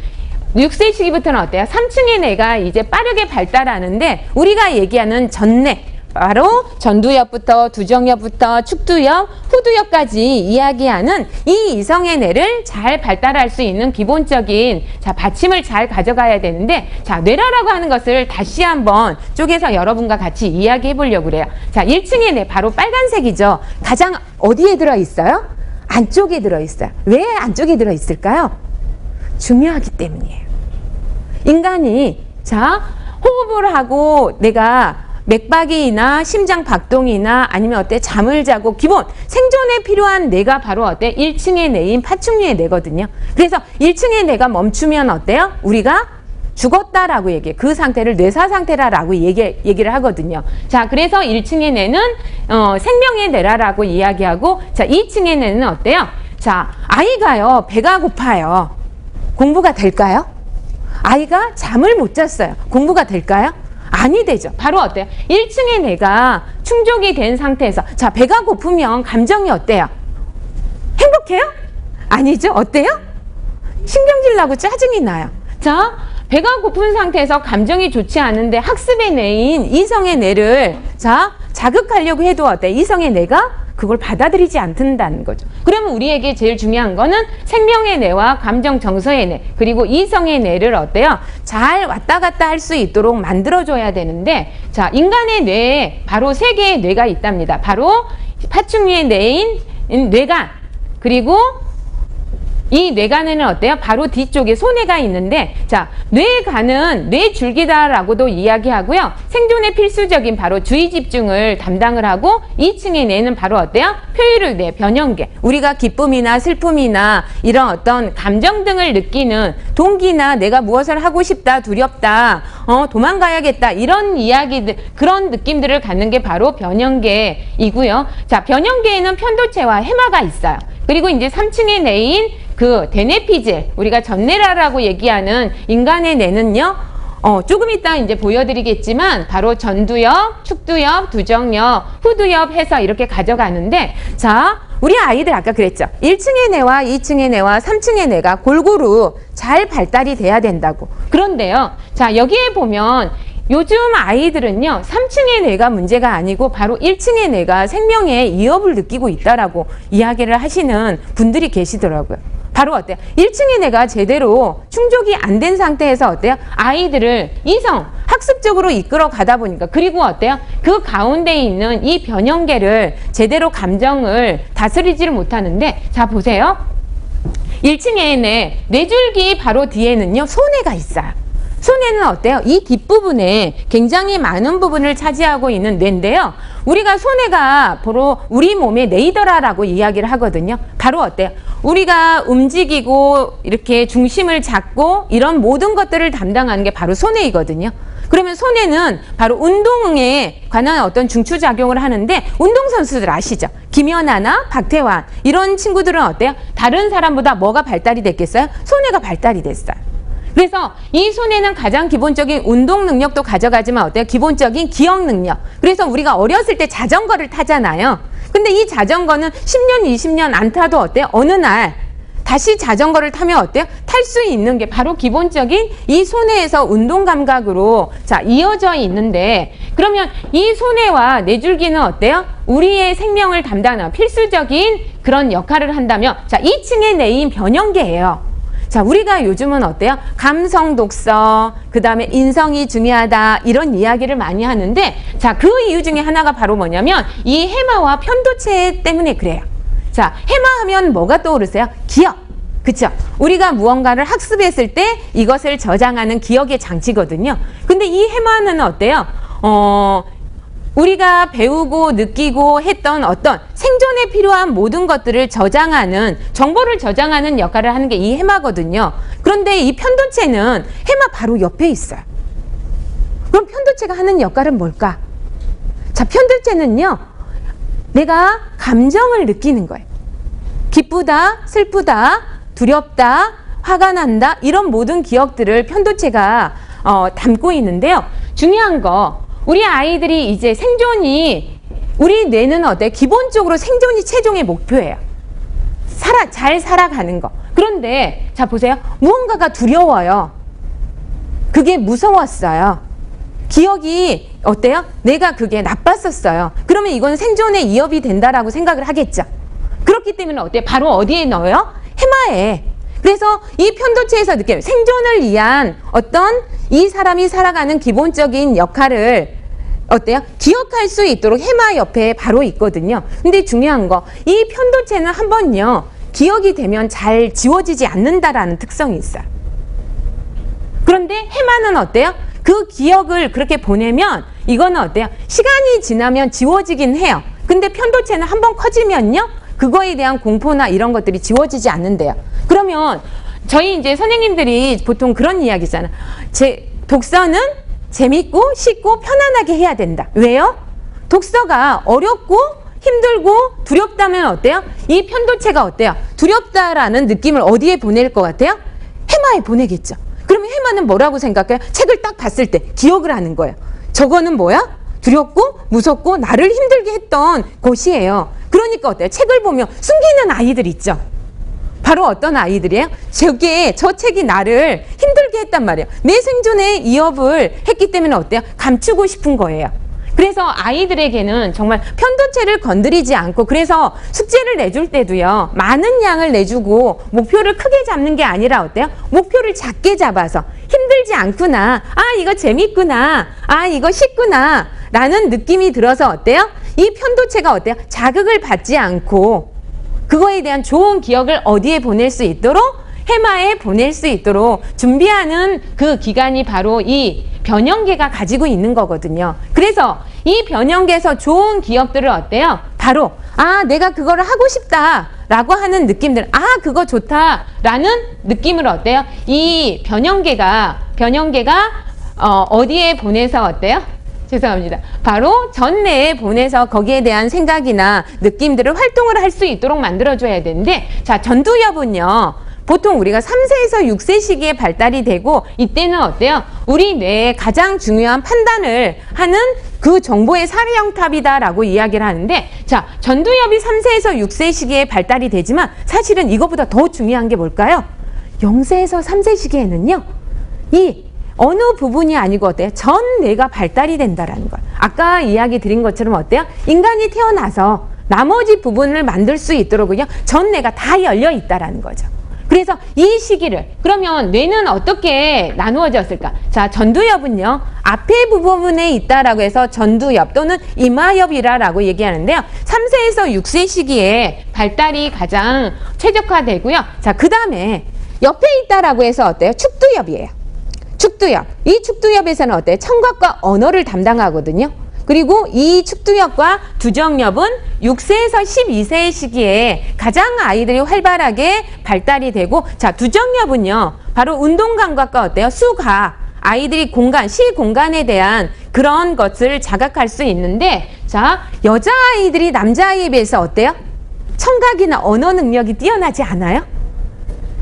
6세 시기부터는 어때요? 3층의 뇌가 이제 빠르게 발달하는데 우리가 얘기하는 전뇌 바로 전두엽부터 두정엽부터 축두엽, 후두엽까지 이야기하는 이 이성의 뇌를 잘 발달할 수 있는 기본적인 자, 받침을 잘 가져가야 되는데 자, 뇌라라고 하는 것을 다시 한번 쪼개서 여러분과 같이 이야기해 보려고 그래요. 자, 1층의 뇌 바로 빨간색이죠. 가장 어디에 들어 있어요? 안쪽에 들어 있어요. 왜 안쪽에 들어 있을까요? 중요하기 때문이에요. 인간이 자, 호흡을 하고 내가 맥박이나 심장 박동이나 아니면 어때 잠을 자고 기본 생존에 필요한 뇌가 바로 어때 1층의 뇌인 파충류의 뇌거든요. 그래서 1층의 뇌가 멈추면 어때요? 우리가 죽었다라고 얘기해. 그 상태를 뇌사 상태라고 얘기를 하거든요. 자, 그래서 1층의 뇌는 생명의 뇌라고 이야기하고 자, 2층의 뇌는 어때요? 자, 아이가요, 배가 고파요. 공부가 될까요? 아이가 잠을 못 잤어요. 공부가 될까요? 아니 되죠. 바로 어때요? 1층의 뇌가 충족이 된 상태에서 자, 배가 고프면 감정이 어때요? 행복해요? 아니죠. 어때요? 신경질 나고 짜증이 나요. 자, 배가 고픈 상태에서 감정이 좋지 않은데 학습의 뇌인 이성의 뇌를 자, 자극하려고 해도 어때? 이성의 뇌가 그걸 받아들이지 않는다는 거죠. 그러면 우리에게 제일 중요한 거는 생명의 뇌와 감정 정서의 뇌 그리고 이성의 뇌를 어때요? 잘 왔다 갔다 할 수 있도록 만들어줘야 되는데 자, 인간의 뇌에 바로 3개의 뇌가 있답니다. 바로 파충류의 뇌인 뇌간 그리고 이 뇌간에는 어때요? 바로 뒤쪽에 소뇌가 있는데 자, 뇌간은 뇌줄기다라고도 이야기하고요. 생존에 필수적인 바로 주의 집중을 담당을 하고 2층의 뇌는 바로 어때요? 표유류 뇌, 변형계. 우리가 기쁨이나 슬픔이나 이런 어떤 감정 등을 느끼는 동기나 내가 무엇을 하고 싶다, 두렵다, 도망가야겠다 이런 이야기들 그런 느낌들을 갖는 게 바로 변형계이고요. 자, 변형계에는 편도체와 해마가 있어요. 그리고 이제 3층의 뇌인 그 대뇌피질 우리가 전뇌라라고 얘기하는 인간의 뇌는요, 조금 이따 이제 보여드리겠지만 바로 전두엽, 축두엽, 두정엽, 후두엽 해서 이렇게 가져가는데 자, 우리 아이들 아까 그랬죠. 1층의 뇌와 2층의 뇌와 3층의 뇌가 골고루 잘 발달이 돼야 된다고. 그런데요, 자, 여기에 보면 요즘 아이들은요, 3층의 뇌가 문제가 아니고 바로 1층의 뇌가 생명의 위협을 느끼고 있다라고 이야기를 하시는 분들이 계시더라고요. 바로 어때요? 1층의 뇌가 제대로 충족이 안 된 상태에서 어때요? 아이들을 이성, 학습적으로 이끌어 가다 보니까 그리고 어때요? 그 가운데 있는 이 변형계를 제대로 감정을 다스리지를 못하는데 자, 보세요. 1층의 뇌줄기 바로 뒤에는요, 소뇌가 있어요. 손해는 어때요? 이 뒷부분에 굉장히 많은 부분을 차지하고 있는 뇌인데요. 우리가 손해가 바로 우리 몸의 뇌이더라라고 이야기를 하거든요. 바로 어때요? 우리가 움직이고 이렇게 중심을 잡고 이런 모든 것들을 담당하는 게 바로 손해이거든요. 그러면 손해는 바로 운동에 관한 어떤 중추작용을 하는데, 운동선수들 아시죠? 김연아나 박태환 이런 친구들은 어때요? 다른 사람보다 뭐가 발달이 됐겠어요? 손해가 발달이 됐어요. 그래서 이 손해는 가장 기본적인 운동 능력도 가져가지만 어때요? 기본적인 기억 능력. 그래서 우리가 어렸을 때 자전거를 타잖아요. 근데 이 자전거는 10년, 20년 안 타도 어때요? 어느 날 다시 자전거를 타면 어때요? 탈 수 있는 게 바로 기본적인 이 손해에서 운동 감각으로 자 이어져 있는데, 그러면 이 손해와 뇌줄기는 어때요? 우리의 생명을 담당하는 필수적인 그런 역할을 한다면, 자 2층의 뇌인 변형계예요. 자, 우리가 요즘은 어때요? 감성 독서, 그 다음에 인성이 중요하다 이런 이야기를 많이 하는데, 자 그 이유 중에 하나가 바로 뭐냐면 이 해마와 편도체 때문에 그래요. 자, 해마하면 뭐가 떠오르세요? 기억. 그쵸? 우리가 무언가를 학습했을 때 이것을 저장하는 기억의 장치거든요. 근데 이 해마는 어때요? 우리가 배우고 느끼고 했던 어떤 생존에 필요한 모든 것들을 저장하는, 정보를 저장하는 역할을 하는 게 이 해마거든요. 그런데 이 편도체는 해마 바로 옆에 있어요. 그럼 편도체가 하는 역할은 뭘까? 자, 편도체는요, 내가 감정을 느끼는 거예요. 기쁘다, 슬프다, 두렵다, 화가 난다, 이런 모든 기억들을 편도체가 담고 있는데요. 중요한 거, 우리 아이들이 이제 생존이, 우리 뇌는 어때? 기본적으로 생존이 최종의 목표예요. 잘 살아가는 거. 그런데 자 보세요. 무언가가 두려워요. 그게 무서웠어요. 기억이 어때요? 내가 그게 나빴었어요. 그러면 이건 생존의 위협이 된다라고 생각을 하겠죠. 그렇기 때문에 어때요? 바로 어디에 넣어요? 해마에. 그래서 이 편도체에서 느껴요. 생존을 위한 어떤 이 사람이 살아가는 기본적인 역할을 어때요? 기억할 수 있도록 해마 옆에 바로 있거든요. 근데 중요한 거, 이 편도체는 한번요 기억이 되면 잘 지워지지 않는다라는 특성이 있어요. 그런데 해마는 어때요? 그 기억을 그렇게 보내면 이거는 어때요? 시간이 지나면 지워지긴 해요. 근데 편도체는 한번 커지면요, 그거에 대한 공포나 이런 것들이 지워지지 않는데요. 그러면 저희 이제 선생님들이 보통 그런 이야기잖아요. 독서는 재밌고 쉽고 편안하게 해야 된다. 왜요? 독서가 어렵고 힘들고 두렵다면 어때요? 이 편도체가 어때요? 두렵다라는 느낌을 어디에 보낼 것 같아요? 해마에 보내겠죠. 그러면 해마는 뭐라고 생각해요? 책을 딱 봤을 때 기억을 하는 거예요. 저거는 뭐야? 두렵고 무섭고 나를 힘들게 했던 곳이에요. 그러니까 어때요? 책을 보면 숨기는 아이들 있죠. 바로 어떤 아이들이에요? 저 책이 나를 힘들게 했단 말이에요. 내 생존에 위협을 했기 때문에 어때요? 감추고 싶은 거예요. 그래서 아이들에게는 정말 편도체를 건드리지 않고, 그래서 숙제를 내줄 때도요, 많은 양을 내주고 목표를 크게 잡는 게 아니라 어때요? 목표를 작게 잡아서 힘들지 않구나, 아 이거 재밌구나, 아 이거 쉽구나 라는 느낌이 들어서 어때요? 이 편도체가 어때요? 자극을 받지 않고 그거에 대한 좋은 기억을 어디에 보낼 수 있도록? 해마에 보낼 수 있도록 준비하는 그 기간이 바로 이 변형계가 가지고 있는 거거든요. 그래서 이 변형계에서 좋은 기억들을 어때요? 바로 아 내가 그거를 하고 싶다 라고 하는 느낌들, 아 그거 좋다 라는 느낌을 어때요? 이 변형계가 어디에 보내서 어때요? 죄송합니다. 바로 전내에 보내서 거기에 대한 생각이나 느낌들을 활동을 할 수 있도록 만들어줘야 되는데, 자 전두엽은요 보통 우리가 3세에서 6세 시기에 발달이 되고, 이때는 어때요? 우리 뇌의 가장 중요한 판단을 하는 그 정보의 사령탑이다라고 이야기를 하는데, 자 전두엽이 3세에서 6세 시기에 발달이 되지만 사실은 이거보다 더 중요한 게 뭘까요? 0세에서 3세 시기에는요 이 어느 부분이 아니고 어때요? 전 뇌가 발달이 된다라는 거예요. 아까 이야기 드린 것처럼 어때요? 인간이 태어나서 나머지 부분을 만들 수 있도록요 전 뇌가 다 열려 있다라는 거죠. 그래서 이 시기를, 그러면 뇌는 어떻게 나누어졌을까? 자, 전두엽은요 앞에 부분에 있다라고 해서 전두엽 또는 이마엽이라고 얘기하는데요, 3세에서 6세 시기에 발달이 가장 최적화되고요. 자, 그 다음에 옆에 있다라고 해서 어때요? 축두엽이에요. 축두엽. 이 축두엽에서는 어때요? 청각과 언어를 담당하거든요. 그리고 이 축두엽과 두정엽은 6세에서 12세 시기에 가장 아이들이 활발하게 발달이 되고, 자, 두정엽은요, 바로 운동 감각과 어때요? 수가, 아이들이 공간, 시공간에 대한 그런 것을 자각할 수 있는데, 자, 여자아이들이 남자아이에 비해서 어때요? 청각이나 언어 능력이 뛰어나지 않아요?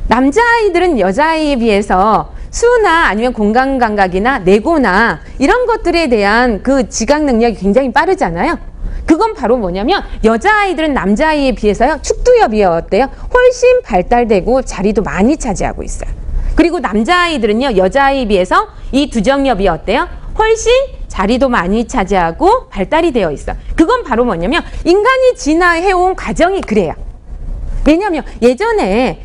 남자아이들은 여자아이에 비해서 수나 아니면 공간 감각이나 내고나 이런 것들에 대한 그 지각 능력이 굉장히 빠르잖아요. 그건 바로 뭐냐면 여자아이들은 남자아이에 비해서요, 축두엽이 어때요? 훨씬 발달되고 자리도 많이 차지하고 있어요. 그리고 남자아이들은요, 여자아이에 비해서 이 두정엽이 어때요? 훨씬 자리도 많이 차지하고 발달이 되어 있어요. 그건 바로 뭐냐면 인간이 진화해온 과정이 그래요. 왜냐하면 예전에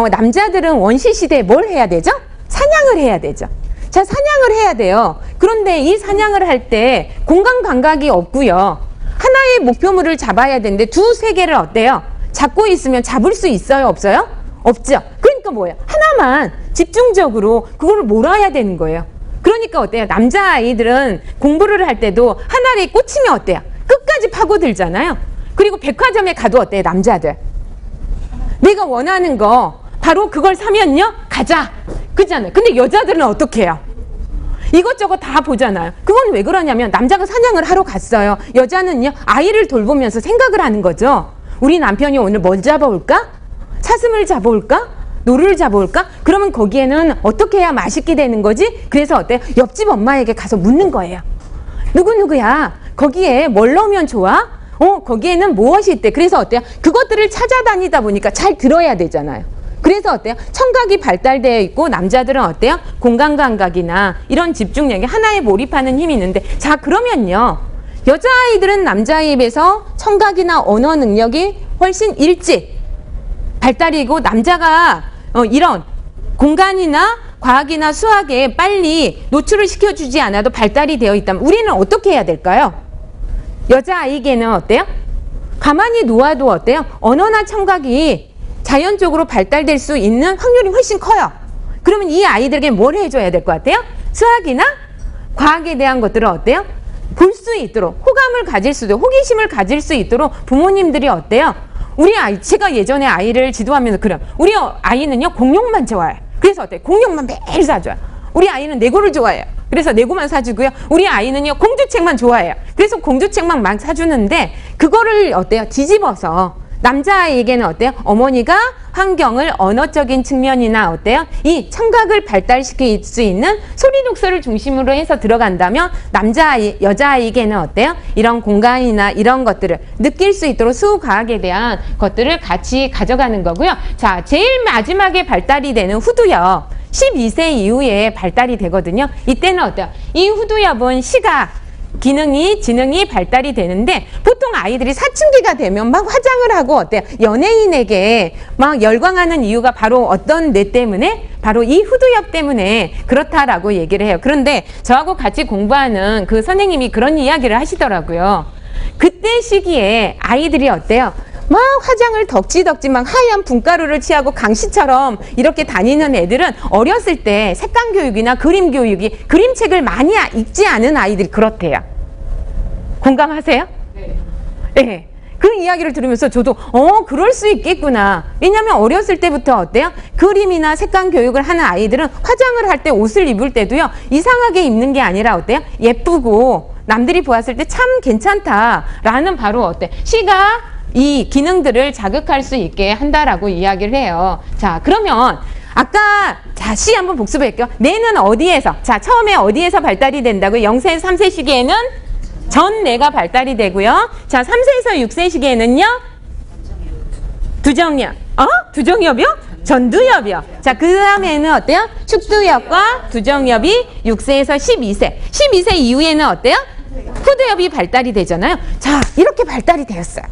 남자들은 원시 시대에 뭘 해야 되죠? 사냥을 해야 되죠. 자, 사냥을 해야 돼요. 그런데 이 사냥을 할 때 공간 감각이 없고요. 하나의 목표물을 잡아야 되는데 두세 개를 어때요? 잡고 있으면 잡을 수 있어요? 없어요? 없죠. 그러니까 뭐예요? 하나만 집중적으로 그걸 몰아야 되는 거예요. 그러니까 어때요? 남자아이들은 공부를 할 때도 하나에 꽂히면 어때요? 끝까지 파고들잖아요. 그리고 백화점에 가도 어때요? 남자들. 내가 원하는 거 바로 그걸 사면요, 가자. 그잖아요. 근데 여자들은 어떻게 해요? 이것저것 다 보잖아요. 그건 왜 그러냐면 남자가 사냥을 하러 갔어요. 여자는요, 아이를 돌보면서 생각을 하는 거죠. 우리 남편이 오늘 뭘 잡아올까? 사슴을 잡아올까? 노루를 잡아올까? 그러면 거기에는 어떻게 해야 맛있게 되는 거지? 그래서 어때요? 옆집 엄마에게 가서 묻는 거예요. 누구누구야? 거기에 뭘 넣으면 좋아? 거기에는 무엇이 있대? 그래서 어때요? 그것들을 찾아다니다 보니까 잘 들어야 되잖아요. 그래서 어때요? 청각이 발달되어 있고 남자들은 어때요? 공간 감각이나 이런 집중력이 하나에 몰입하는 힘이 있는데, 자, 그러면요, 여자아이들은 남자아이에 비해서 청각이나 언어 능력이 훨씬 일찍 발달이고, 남자가 이런 공간이나 과학이나 수학에 빨리 노출을 시켜주지 않아도 발달이 되어 있다면 우리는 어떻게 해야 될까요? 여자아이에게는 어때요? 가만히 놓아도 어때요? 언어나 청각이 자연적으로 발달될 수 있는 확률이 훨씬 커요. 그러면 이 아이들에게 뭘 해줘야 될 것 같아요? 수학이나 과학에 대한 것들을 어때요? 볼 수 있도록, 호감을 가질 수도, 호기심을 가질 수 있도록 부모님들이 어때요? 우리 아이, 제가 예전에 아이를 지도하면서 그래요. 우리 아이는요, 공룡만 좋아해요. 그래서 어때요? 공룡만 매일 사줘요. 우리 아이는 레고를 좋아해요. 그래서 레고만 사주고요. 우리 아이는요, 공주책만 좋아해요. 그래서 공주책만 막 사주는데, 그거를 어때요? 뒤집어서 남자아이에게는 어때요? 어머니가 환경을 언어적인 측면이나 어때요? 이 청각을 발달시킬 수 있는 소리 독서를 중심으로 해서 들어간다면, 여자아이에게는 어때요? 이런 공간이나 이런 것들을 느낄 수 있도록 수과학에 대한 것들을 같이 가져가는 거고요. 자, 제일 마지막에 발달이 되는 후두엽. 12세 이후에 발달이 되거든요. 이때는 어때요? 이 후두엽은 시각, 지능이 발달이 되는데, 보통 아이들이 사춘기가 되면 막 화장을 하고 어때요? 연예인에게 막 열광하는 이유가 바로 어떤 뇌 때문에? 바로 이 후두엽 때문에 그렇다라고 얘기를 해요. 그런데 저하고 같이 공부하는 그 선생님이 그런 이야기를 하시더라고요. 그때 시기에 아이들이 어때요? 막 화장을 덕지덕지 막 하얀 분가루를 칠하고 강시처럼 이렇게 다니는 애들은 어렸을 때 색감 교육이나 그림 교육이, 그림책을 많이 읽지 않은 아이들이 그렇대요. 공감하세요? 네. 네. 그 이야기를 들으면서 저도 그럴 수 있겠구나. 왜냐하면 어렸을 때부터 어때요? 그림이나 색감 교육을 하는 아이들은 화장을 할 때, 옷을 입을 때도요, 이상하게 입는 게 아니라 어때요? 예쁘고 남들이 보았을 때 참 괜찮다라는, 바로 어때? 시각, 이 기능들을 자극할 수 있게 한다라고 이야기를 해요. 자, 그러면 아까 시 한번 복습할게요. 뇌는 어디에서? 자, 처음에 어디에서 발달이 된다고요? 0세에서 3세 시기에는 전뇌가 발달이 되고요. 자, 3세에서 6세 시기에는요? 두정엽. 두정엽이요? 전두엽이요. 자, 그 다음에는 어때요? 축두엽과 두정엽이 6세에서 12세. 12세 이후에는 어때요? 후두엽이 발달이 되잖아요. 자, 이렇게 발달이 되었어요.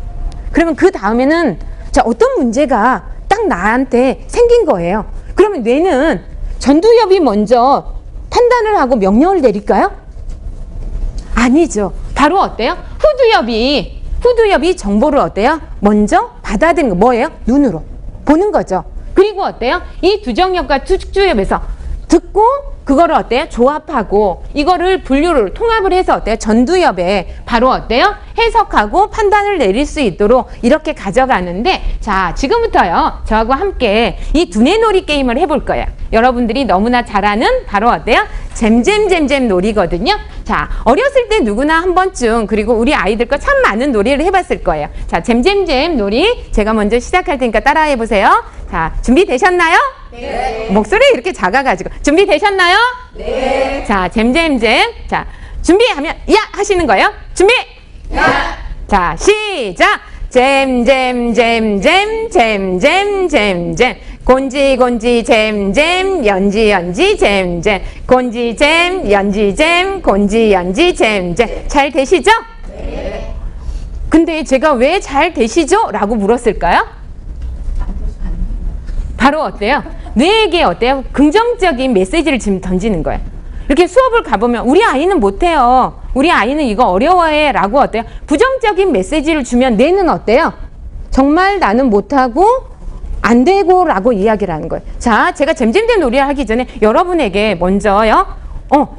그러면 그 다음에는, 자, 어떤 문제가 딱 나한테 생긴 거예요. 그러면 뇌는 전두엽이 먼저 판단을 하고 명령을 내릴까요? 아니죠. 바로 어때요? 후두엽이 정보를 어때요? 먼저 받아들이는 거 뭐예요? 눈으로 보는 거죠. 그리고 어때요? 이 두정엽과 축두엽에서 듣고 그거를 어때요? 조합하고 이거를 분류를 통합을 해서 어때요? 전두엽에 바로 어때요? 해석하고 판단을 내릴 수 있도록 이렇게 가져가는데 자, 지금부터요. 저하고 함께 이 두뇌놀이 게임을 해볼 거예요. 여러분들이 너무나 잘 아는 바로 어때요? 잼잼잼잼 놀이거든요. 자, 어렸을 때 누구나 한 번쯤 그리고 우리 아이들과 참 많은 놀이를 해봤을 거예요. 자, 잼잼잼 놀이 제가 먼저 시작할 테니까 따라해 보세요. 자, 준비되셨나요? 네. 목소리 이렇게 작아가지고 준비되셨나요? 네. 자, 잼잼잼. 자, 준비하면 야 하시는 거예요. 준비. 야. 자, 시작. 잼잼잼잼 잼잼잼잼 곤지곤지 잼잼 연지연지 잼잼 곤지잼 연지잼 곤지연지 잼잼 잘 되시죠? 네. 근데 제가 왜 잘 되시죠? 라고 물었을까요? 바로 어때요? 뇌에게 어때요? 긍정적인 메시지를 지금 던지는 거예요. 이렇게 수업을 가보면 우리 아이는 못해요. 우리 아이는 이거 어려워해 라고 어때요? 부정적인 메시지를 주면 뇌는 어때요? 정말 나는 못하고 안 되고 라고 이야기를 하는 거예요. 자, 제가 잼잼잼 놀이를 하기 전에 여러분에게 먼저요.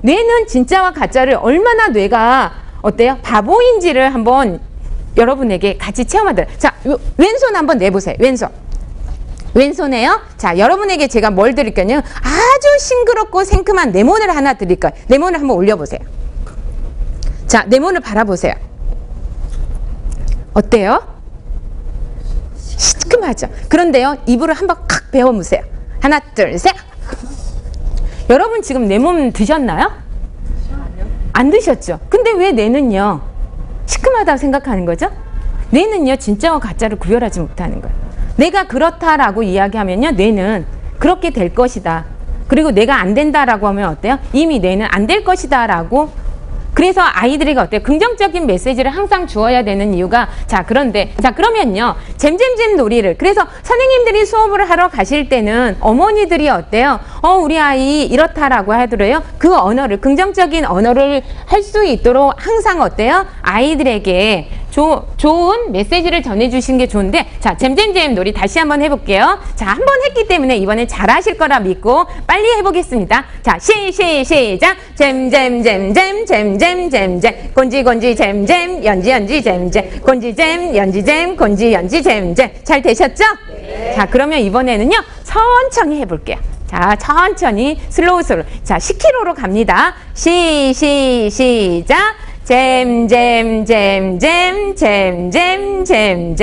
뇌는 진짜와 가짜를 얼마나 뇌가 어때요? 바보인지를 한번 여러분에게 같이 체험하도록. 자, 왼손 한번 내보세요. 왼손. 왼손에요. 자, 여러분에게 제가 뭘 드릴 거냐면 아주 싱그럽고 생큼한 레몬을 하나 드릴 거예요. 레몬을 한번 올려보세요. 자, 레몬을 바라보세요. 어때요? 시큼하죠? 그런데요, 입으로 한번 칵 베어무세요. 하나, 둘, 셋. 여러분 지금 레몬 드셨나요? 안 드셨죠? 근데 왜 뇌는요? 시큼하다고 생각하는 거죠? 뇌는요, 진짜와 가짜를 구별하지 못하는 거예요. 내가 그렇다라고 이야기하면요, 뇌는 그렇게 될 것이다. 그리고 내가 안 된다라고 하면 어때요? 이미 뇌는 안 될 것이다 라고. 그래서 아이들에게 어때요? 긍정적인 메시지를 항상 주어야 되는 이유가 자, 그런데 자, 그러면요, 잼잼잼 놀이를 그래서 선생님들이 수업을 하러 가실 때는 어머니들이 어때요? 우리 아이 이렇다라고 하더래요. 그 언어를 긍정적인 언어를 할 수 있도록 항상 어때요? 아이들에게 좋은 메시지를 전해주시는 게 좋은데 자, 잼잼잼 놀이 다시 한번 해볼게요. 자, 한 번 했기 때문에 이번엔 잘하실 거라 믿고 빨리 해보겠습니다. 자, 시작. 잼잼잼잼 잼잼잼잼 곤지곤지 잼잼 연지연지 잼잼 곤지잼 연지잼 곤지연지 잼잼 잘 되셨죠? 네. 자, 그러면 이번에는요, 천천히 해볼게요. 자, 천천히 슬로우. 자, 10km로 갑니다. 시작. 잼잼잼잼 잼잼잼잼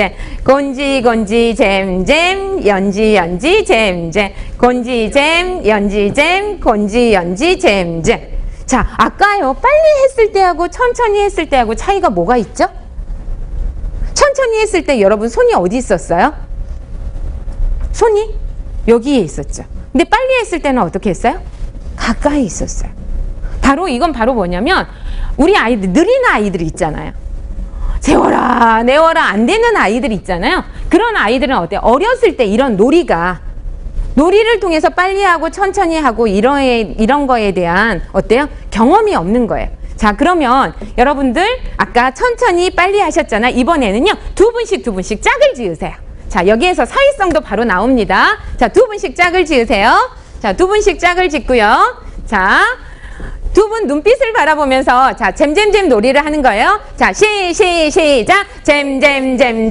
곤지곤지 잼잼 연지연지 잼잼 곤지잼 연지잼 곤지연지 잼잼. 자, 아까요, 빨리 했을 때하고 천천히 했을 때하고 차이가 뭐가 있죠? 천천히 했을 때 여러분 손이 어디 있었어요? 손이 여기에 있었죠. 근데 빨리 했을 때는 어떻게 했어요? 가까이 있었어요. 바로 이건 바로 뭐냐면 우리 아이들, 느린 아이들 있잖아요. 재워라 내워라 안 되는 아이들 있잖아요. 그런 아이들은 어때요? 어렸을 때 이런 놀이를 통해서 빨리 하고 천천히 하고 이런 거에 대한 어때요? 경험이 없는 거예요. 자, 그러면 여러분들 아까 천천히 빨리 하셨잖아요. 이번에는요, 두 분씩 짝을 지으세요. 자, 여기에서 사회성도 바로 나옵니다. 자, 두 분씩 짝을 지으세요. 자, 두 분씩 짝을 짓고요. 자, 두 분 눈빛을 바라보면서 자, 잼잼잼 놀이를 하는 거예요. 자, 시작. 잼잼잼잼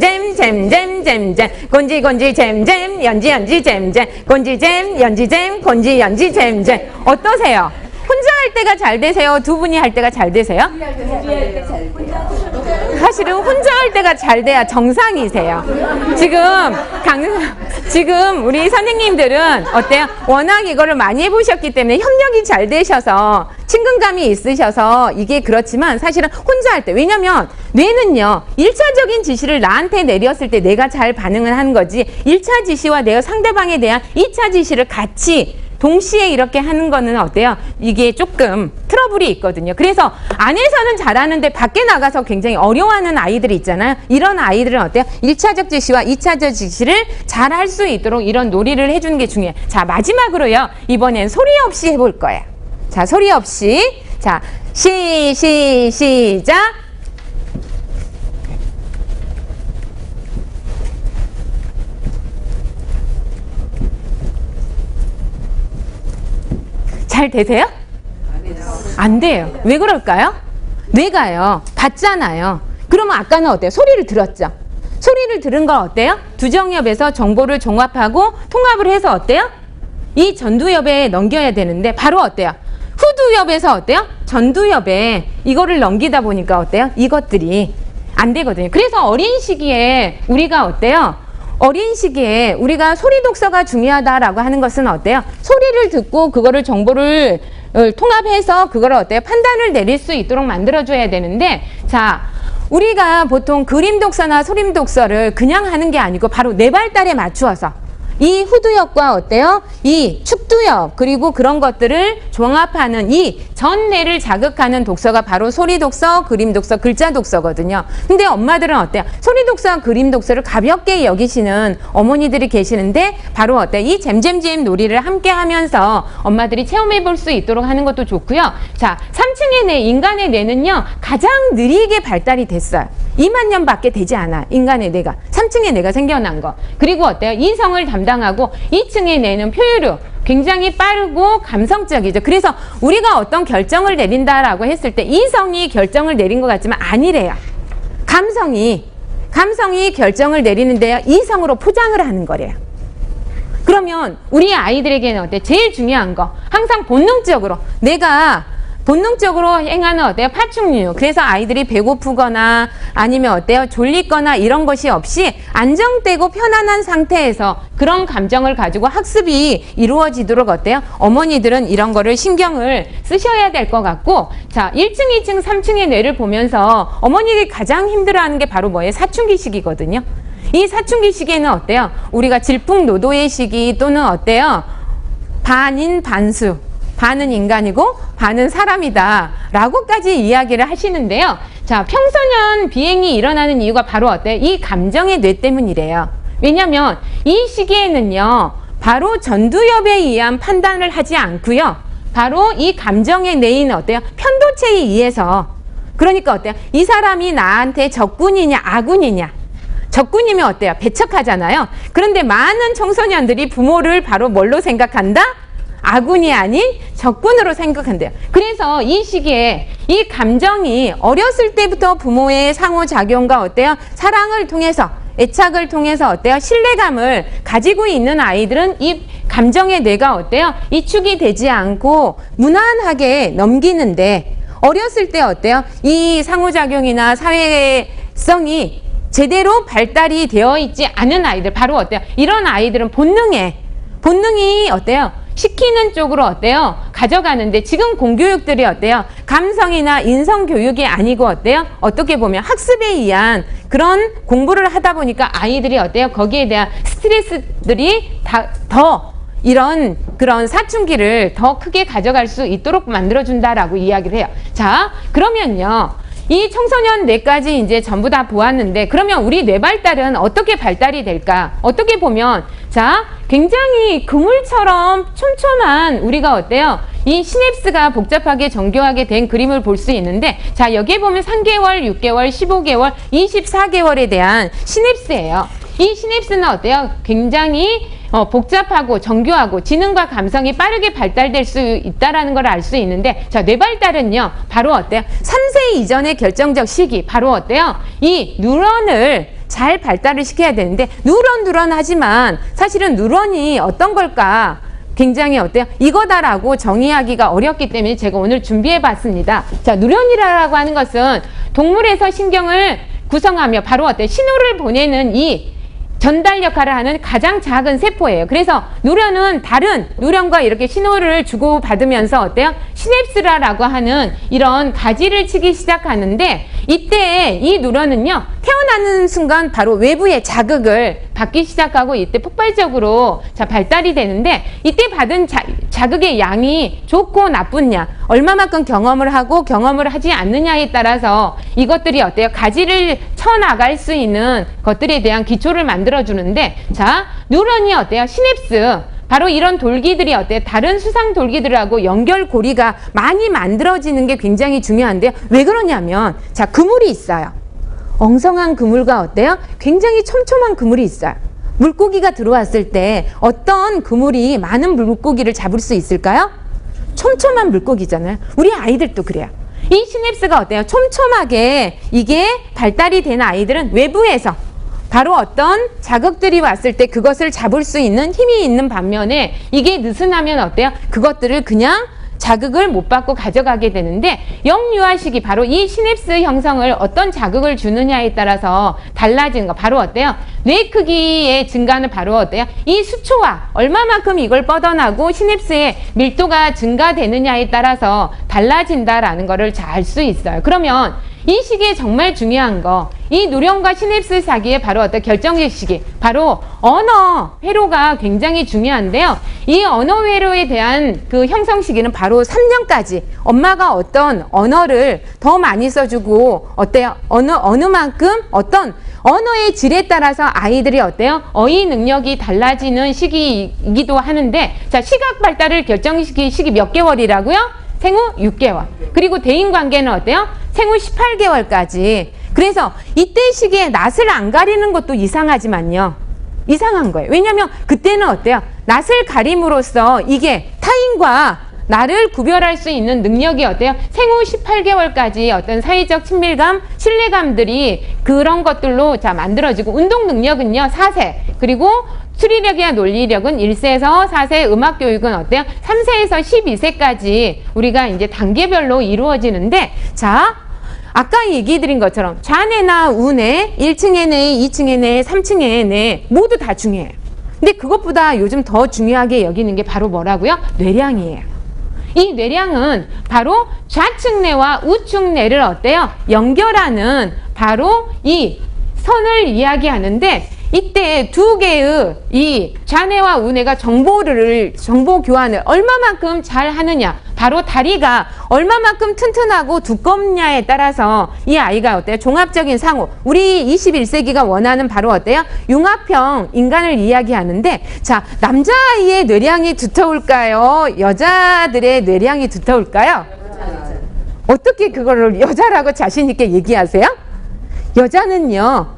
곤지곤지 잼잼 연지연지 잼잼 곤지잼 연지잼 곤지연지 잼잼. 어떠세요? 혼자 할 때가 잘 되세요? 두 분이 할 때가 잘 되세요? 사실은 혼자 할 때가 잘 돼야 정상이세요. 지금 우리 선생님들은 어때요? 워낙 이거를 많이 해보셨기 때문에 협력이 잘 되셔서 친근감이 있으셔서 이게 그렇지만 사실은 혼자 할 때, 왜냐면 뇌는요, 1차적인 지시를 나한테 내렸을 때 내가 잘 반응을 하는 거지 1차 지시와 내가 상대방에 대한 2차 지시를 같이 동시에 이렇게 하는 거는 어때요? 이게 조금 트러블이 있거든요. 그래서 안에서는 잘하는데 밖에 나가서 굉장히 어려워하는 아이들이 있잖아요. 이런 아이들은 어때요? 1차적 지시와 2차적 지시를 잘 할 수 있도록 이런 놀이를 해주는 게 중요해요. 자, 마지막으로요, 이번엔 소리 없이 해볼 거예요. 자, 소리 없이. 자, 시작. 잘 되세요? 안 돼요. 왜 그럴까요? 뇌가요. 받잖아요. 그러면 아까는 어때요? 소리를 들었죠? 소리를 들은 건 어때요? 두 정엽에서 정보를 종합하고 통합을 해서 어때요? 이 전두엽에 넘겨야 되는데 바로 어때요? 후두엽에서 어때요? 전두엽에 이거를 넘기다 보니까 어때요? 이것들이 안 되거든요. 그래서 어린 시기에 우리가 어때요? 어린 시기에 우리가 소리 독서가 중요하다라고 하는 것은 어때요? 소리를 듣고 그거를 정보를 통합해서 그거를 어때요? 판단을 내릴 수 있도록 만들어줘야 되는데, 자, 우리가 보통 그림 독서나 소림 독서를 그냥 하는 게 아니고 바로 뇌 발달에 맞추어서 이 후두엽과 어때요? 이 축두엽 그리고 그런 것들을 종합하는 이 전뇌를 자극하는 독서가 바로 소리 독서, 그림 독서, 글자 독서거든요. 근데 엄마들은 어때요? 소리 독서와 그림 독서를 가볍게 여기시는 어머니들이 계시는데 바로 어때요? 이 잼잼잼 놀이를 함께 하면서 엄마들이 체험해 볼 수 있도록 하는 것도 좋고요. 자, 3층의 뇌, 인간의 뇌는요 가장 느리게 발달이 됐어요. 2만 년밖에 되지 않아. 인간의 뇌가. 3층의 뇌가 생겨난 거. 그리고 어때요? 이성을 담당하고 2층의 뇌는 표율로 굉장히 빠르고 감성적이죠. 그래서 우리가 어떤 결정을 내린다라고 했을 때 이성이 결정을 내린 것 같지만 아니래요. 감성이 결정을 내리는데요. 이성으로 포장을 하는 거래요. 그러면 우리 아이들에게는 어때? 제일 중요한 거. 항상 본능적으로 내가 본능적으로 행하는 어때요? 파충류. 그래서 아이들이 배고프거나 아니면 어때요? 졸리거나 이런 것이 없이 안정되고 편안한 상태에서 그런 감정을 가지고 학습이 이루어지도록 어때요? 어머니들은 이런 거를 신경을 쓰셔야 될 것 같고, 자, 1층, 2층, 3층의 뇌를 보면서 어머니들이 가장 힘들어하는 게 바로 뭐예요? 사춘기 시기거든요. 이 사춘기 시기에는 어때요? 우리가 질풍노도의 시기 또는 어때요? 반인 반수. 반은 인간이고 반은 사람이다 라고까지 이야기를 하시는데요. 자, 평소년 비행이 일어나는 이유가 바로 어때요? 이 감정의 뇌 때문이래요. 왜냐면 이 시기에는요 바로 전두엽에 의한 판단을 하지 않고요, 바로 이 감정의 뇌인 어때요? 편도체에 의해서. 그러니까 어때요? 이 사람이 나한테 적군이냐 아군이냐. 적군이면 어때요? 배척하잖아요. 그런데 많은 청소년들이 부모를 바로 뭘로 생각한다? 아군이 아닌 적군으로 생각한대요. 그래서 이 시기에 이 감정이 어렸을 때부터 부모의 상호작용과 어때요? 사랑을 통해서, 애착을 통해서 어때요? 신뢰감을 가지고 있는 아이들은 이 감정의 뇌가 어때요? 이축이 되지 않고 무난하게 넘기는데, 어렸을 때 어때요? 이 상호작용이나 사회성이 제대로 발달이 되어 있지 않은 아이들, 바로 어때요? 이런 아이들은 본능이 어때요? 시키는 쪽으로 어때요? 가져가는데, 지금 공교육들이 어때요? 감성이나 인성 교육이 아니고 어때요? 어떻게 보면 학습에 의한 그런 공부를 하다 보니까 아이들이 어때요? 거기에 대한 스트레스들이 더 이런 그런 사춘기를 더 크게 가져갈 수 있도록 만들어준다라고 이야기를 해요. 자, 그러면요. 이 청소년 뇌까지 이제 전부 다 보았는데, 그러면 우리 뇌 발달은 어떻게 발달이 될까? 어떻게 보면, 자, 굉장히 그물처럼 촘촘한 우리가 어때요? 이 시냅스가 복잡하게 정교하게 된 그림을 볼 수 있는데, 자, 여기에 보면 3개월, 6개월, 15개월, 24개월에 대한 시냅스예요. 이 시냅스는 어때요? 굉장히 복잡하고 정교하고 지능과 감성이 빠르게 발달될 수 있다는 걸 알 수 있는데, 자, 뇌 발달은요 바로 어때요? 3세 이전의 결정적 시기, 바로 어때요? 이 뉴런을 잘 발달을 시켜야 되는데, 뉴런 하지만 사실은 뉴런이 어떤 걸까? 굉장히 어때요? 이거다라고 정의하기가 어렵기 때문에 제가 오늘 준비해 봤습니다. 자, 뉴런이라고 하는 것은 동물에서 신경을 구성하며 바로 어때요? 신호를 보내는 이 전달 역할을 하는 가장 작은 세포예요. 그래서 누런은 다른 누런과 이렇게 신호를 주고받으면서 어때요? 시냅스라고 하는 이런 가지를 치기 시작하는데, 이때 이 누런은요 태어나는 순간 바로 외부의 자극을 받기 시작하고 이때 폭발적으로 발달이 되는데, 이때 받은 자극의 양이 좋고 나쁘냐, 얼마만큼 경험을 하고 경험을 하지 않느냐에 따라서 이것들이 어때요? 가지를 쳐나갈 수 있는 것들에 대한 기초를 만들어주는데, 자, 뉴런이 어때요? 시냅스. 바로 이런 돌기들이 어때요? 다른 수상 돌기들하고 연결고리가 많이 만들어지는 게 굉장히 중요한데요. 왜 그러냐면, 자, 그물이 있어요. 엉성한 그물과 어때요? 굉장히 촘촘한 그물이 있어요. 물고기가 들어왔을 때 어떤 그물이 많은 물고기를 잡을 수 있을까요? 촘촘한 물고기잖아요. 우리 아이들도 그래요. 이 시냅스가 어때요? 촘촘하게 이게 발달이 된 아이들은 외부에서 바로 어떤 자극들이 왔을 때 그것을 잡을 수 있는 힘이 있는 반면에 이게 느슨하면 어때요? 그것들을 그냥 자극을 못 받고 가져가게 되는데, 영유아 시기 바로 이 시냅스 형성을 어떤 자극을 주느냐에 따라서 달라지는 거 바로 어때요? 뇌 크기의 증가는 바로 어때요? 이 수초와 얼마만큼 이걸 뻗어나고 시냅스의 밀도가 증가되느냐에 따라서 달라진다라는 거를 잘 알 수 있어요. 그러면 이 시기에 정말 중요한 거, 이 누령과 시냅스 사기의 바로 어떤 결정적 시기, 바로 언어 회로가 굉장히 중요한데요. 이 언어 회로에 대한 그 형성 시기는 바로 3년까지 엄마가 어떤 언어를 더 많이 써주고 어때요? 어느 만큼 어떤 언어의 질에 따라서 아이들이 어때요? 어휘 능력이 달라지는 시기이기도 하는데, 자, 시각 발달을 결정시키 시기 몇 개월이라고요? 생후 6개월. 그리고 대인관계는 어때요? 생후 18개월까지. 그래서 이때 시기에 낯을 안 가리는 것도 이상하지만요. 이상한 거예요. 왜냐하면 그때는 어때요? 낯을 가림으로써 이게 타인과 나를 구별할 수 있는 능력이 어때요? 생후 18개월까지 어떤 사회적 친밀감, 신뢰감들이 그런 것들로 자 만들어지고, 운동 능력은요 4세, 그리고 추리력이나 논리력은 1세에서 4세, 음악 교육은 어때요? 3세에서 12세까지 우리가 이제 단계별로 이루어지는데, 자, 아까 얘기 드린 것처럼 좌뇌나 우뇌, 1층의 뇌, 2층의 뇌, 3층의 뇌 모두 다 중요해요. 근데 그것보다 요즘 더 중요하게 여기는 게 바로 뭐라고요? 뇌량이에요. 이 뇌량은 바로 좌측 뇌와 우측 뇌를 어때요? 연결하는 바로 이 선을 이야기하는데, 이때 두 개의 이 좌뇌와 우뇌가 정보 교환을 얼마만큼 잘 하느냐, 바로 다리가 얼마만큼 튼튼하고 두껍냐에 따라서 이 아이가 어때요? 종합적인 상호, 우리 21세기가 원하는 바로 어때요? 융합형 인간을 이야기하는데, 자, 남자아이의 뇌량이 두터울까요? 여자들의 뇌량이 두터울까요? 어떻게 그거를 여자라고 자신 있게 얘기하세요? 여자는요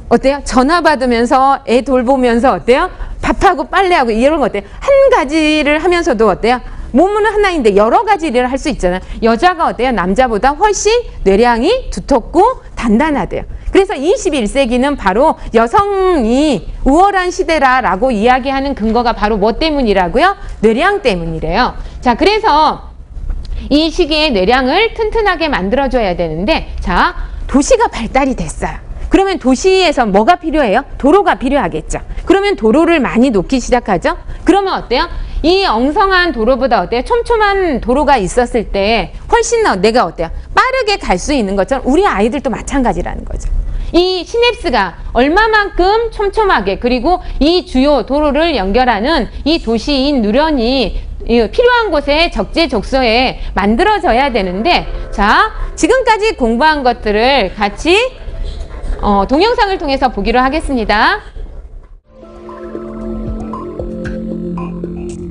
어때요? 전화 받으면서 애 돌보면서 어때요? 밥하고 빨래하고 이런 거 어때요? 한 가지를 하면서도 어때요? 몸은 하나인데 여러 가지 일을 할 수 있잖아요. 여자가 어때요? 남자보다 훨씬 뇌량이 두텁고 단단하대요. 그래서 21세기는 바로 여성이 우월한 시대라고 이야기하는 근거가 바로 뭐 때문이라고요? 뇌량 때문이래요. 자, 그래서 이 시기에 뇌량을 튼튼하게 만들어줘야 되는데, 자, 도시가 발달이 됐어요. 그러면 도시에서 뭐가 필요해요? 도로가 필요하겠죠. 그러면 도로를 많이 놓기 시작하죠. 그러면 어때요? 이 엉성한 도로보다 어때요? 촘촘한 도로가 있었을 때 훨씬 내가 어때요? 빠르게 갈 수 있는 것처럼 우리 아이들도 마찬가지라는 거죠. 이 시냅스가 얼마만큼 촘촘하게, 그리고 이 주요 도로를 연결하는 이 도시인 누런이 필요한 곳에 적재적소에 만들어져야 되는데, 자, 지금까지 공부한 것들을 같이 동영상을 통해서 보기로 하겠습니다.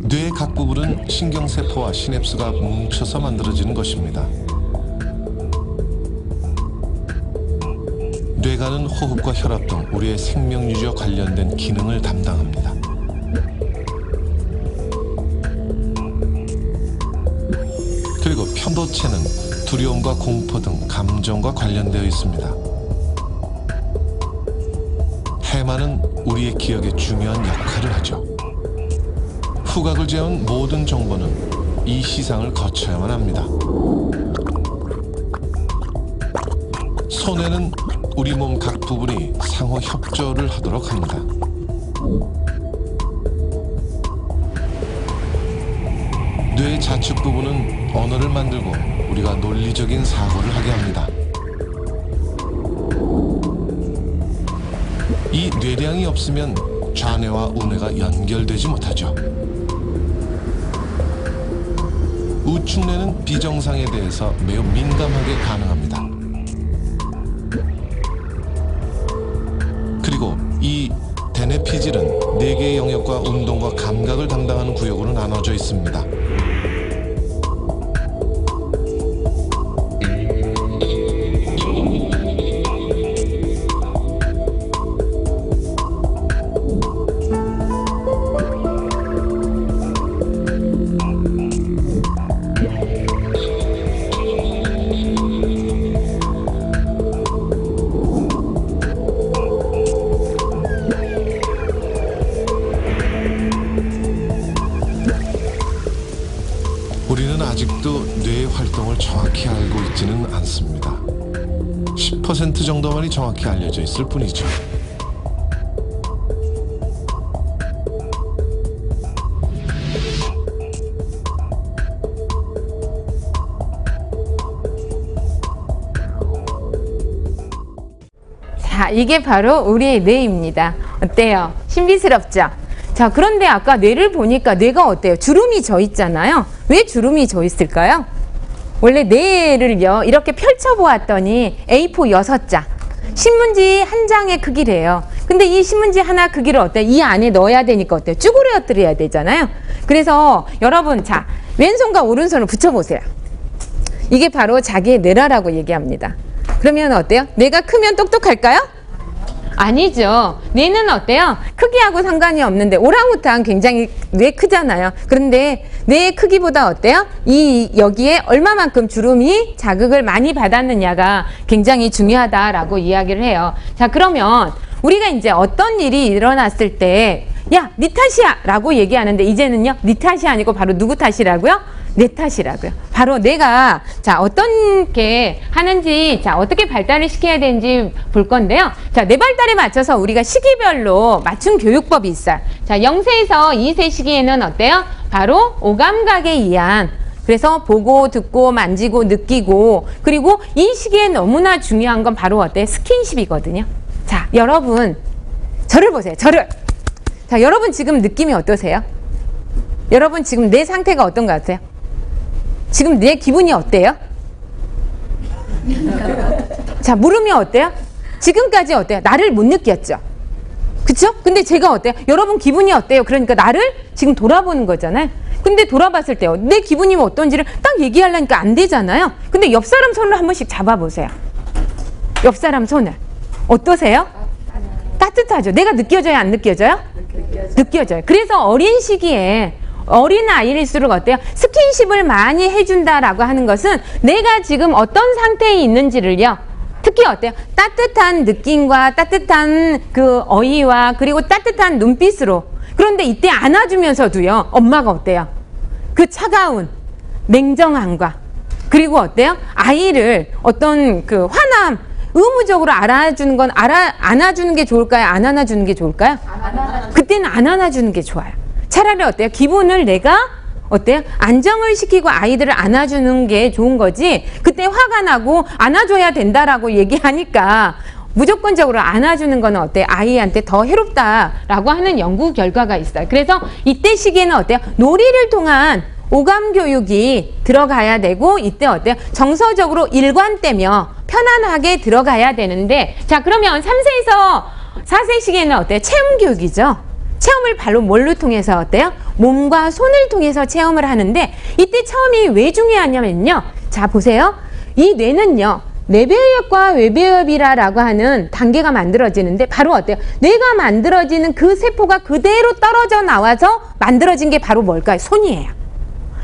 뇌의 각 부분은 신경세포와 시냅스가 뭉쳐서 만들어지는 것입니다. 뇌가는 호흡과 혈압 등 우리의 생명유지와 관련된 기능을 담당합니다. 그리고 편도체는 두려움과 공포 등 감정과 관련되어 있습니다. 해마는 우리의 기억에 중요한 역할을 하죠. 후각을 제한 모든 정보는 이 시상을 거쳐야만 합니다. 손에는 우리 몸 각 부분이 상호 협조를 하도록 합니다. 뇌의 좌측 부분은 언어를 만들고 우리가 논리적인 사고를 하게 합니다. 이 뇌량이 없으면 좌뇌와 우뇌가 연결되지 못하죠. 우측뇌는 비정상에 대해서 매우 민감하게 반응합니다. 그리고 이 대뇌피질은 4개의 영역과 운동과 감각을 담당하는 구역으로 나눠져 있습니다. 우리는 아직도 뇌의 활동을 정확히 알고 있지는 않습니다. 10% 정도만이 정확히 알려져 있을 뿐이죠. 자, 이게 바로 우리의 뇌입니다. 어때요? 신비스럽죠? 자, 그런데 아까 뇌를 보니까 뇌가 어때요? 주름이 져 있잖아요. 왜 주름이 져 있을까요? 원래 뇌를요, 이렇게 펼쳐보았더니 A4 6장, 신문지 한 장의 크기래요. 근데 이 신문지 하나 크기를 어때요? 이 안에 넣어야 되니까 어때요? 쭈그려뜨려야 되잖아요. 그래서 여러분, 자, 왼손과 오른손을 붙여보세요. 이게 바로 자기의 뇌라라고 얘기합니다. 그러면 어때요? 뇌가 크면 똑똑할까요? 아니죠. 뇌는 어때요? 크기하고 상관이 없는데 오랑우탄 굉장히 뇌 크잖아요. 그런데 뇌의 크기보다 어때요? 여기에 얼마만큼 주름이 자극을 많이 받았느냐가 굉장히 중요하다라고 이야기를 해요. 자, 그러면 우리가 이제 어떤 일이 일어났을 때 야, 네 탓이야 라고 얘기하는데 이제는요, 네 탓이 아니고 바로 누구 탓이라고요? 내 탓이라고요. 바로 내가 자 어떻게 하는지, 자 어떻게 발달을 시켜야 되는지 볼 건데요. 자, 내 발달에 맞춰서 우리가 시기별로 맞춤 교육법이 있어요. 자, 0세에서 2세 시기에는 어때요? 바로 오감각에 의한, 그래서 보고 듣고 만지고 느끼고, 그리고 이 시기에 너무나 중요한 건 바로 어때요? 스킨십이거든요. 자, 여러분 저를 보세요. 저를. 자, 여러분 지금 느낌이 어떠세요? 여러분 지금 내 상태가 어떤 것 같아요? 지금 내 기분이 어때요? 자, 물음이 어때요? 지금까지 어때요? 나를 못 느꼈죠? 그쵸? 근데 제가 어때요? 여러분 기분이 어때요? 그러니까 나를 지금 돌아보는 거잖아요. 근데 돌아봤을 때요, 내 기분이 어떤지를 딱 얘기하려니까 안 되잖아요. 근데 옆 사람 손을 한 번씩 잡아보세요. 옆 사람 손을. 어떠세요? 따뜻하죠? 내가 느껴져요? 안 느껴져요? 느껴져요. 그래서 어린 시기에 어린 아이일수록 어때요? 스킨십을 많이 해준다라고 하는 것은 내가 지금 어떤 상태에 있는지를요, 특히 어때요? 따뜻한 느낌과 따뜻한 그 어휘와 그리고 따뜻한 눈빛으로. 그런데 이때 안아주면서도요, 엄마가 어때요? 그 차가운 냉정함과 그리고 어때요? 아이를 어떤 그 화남, 의무적으로 알아주는 건 안아주는 게 좋을까요? 안 안아주는 게 좋을까요? 그때는 안 안아주는 게 좋아요. 차라리 어때요? 기분을 내가 어때요? 안정을 시키고 아이들을 안아주는 게 좋은 거지, 그때 화가 나고 안아줘야 된다라고 얘기하니까 무조건적으로 안아주는 거는 어때요? 아이한테 더 해롭다라고 하는 연구 결과가 있어요. 그래서 이때 시기에는 어때요? 놀이를 통한 오감 교육이 들어가야 되고, 이때 어때요? 정서적으로 일관되며 편안하게 들어가야 되는데, 자, 그러면 3세에서 4세 시기에는 어때요? 체험 교육이죠. 체험을 발로 뭘로 통해서 어때요? 몸과 손을 통해서 체험을 하는데, 이때 체험이 왜 중요하냐면요. 자, 보세요. 이 뇌는요, 내배엽과 외배엽이라고 하는 단계가 만들어지는데, 바로 어때요? 뇌가 만들어지는 그 세포가 그대로 떨어져 나와서 만들어진 게 바로 뭘까요? 손이에요.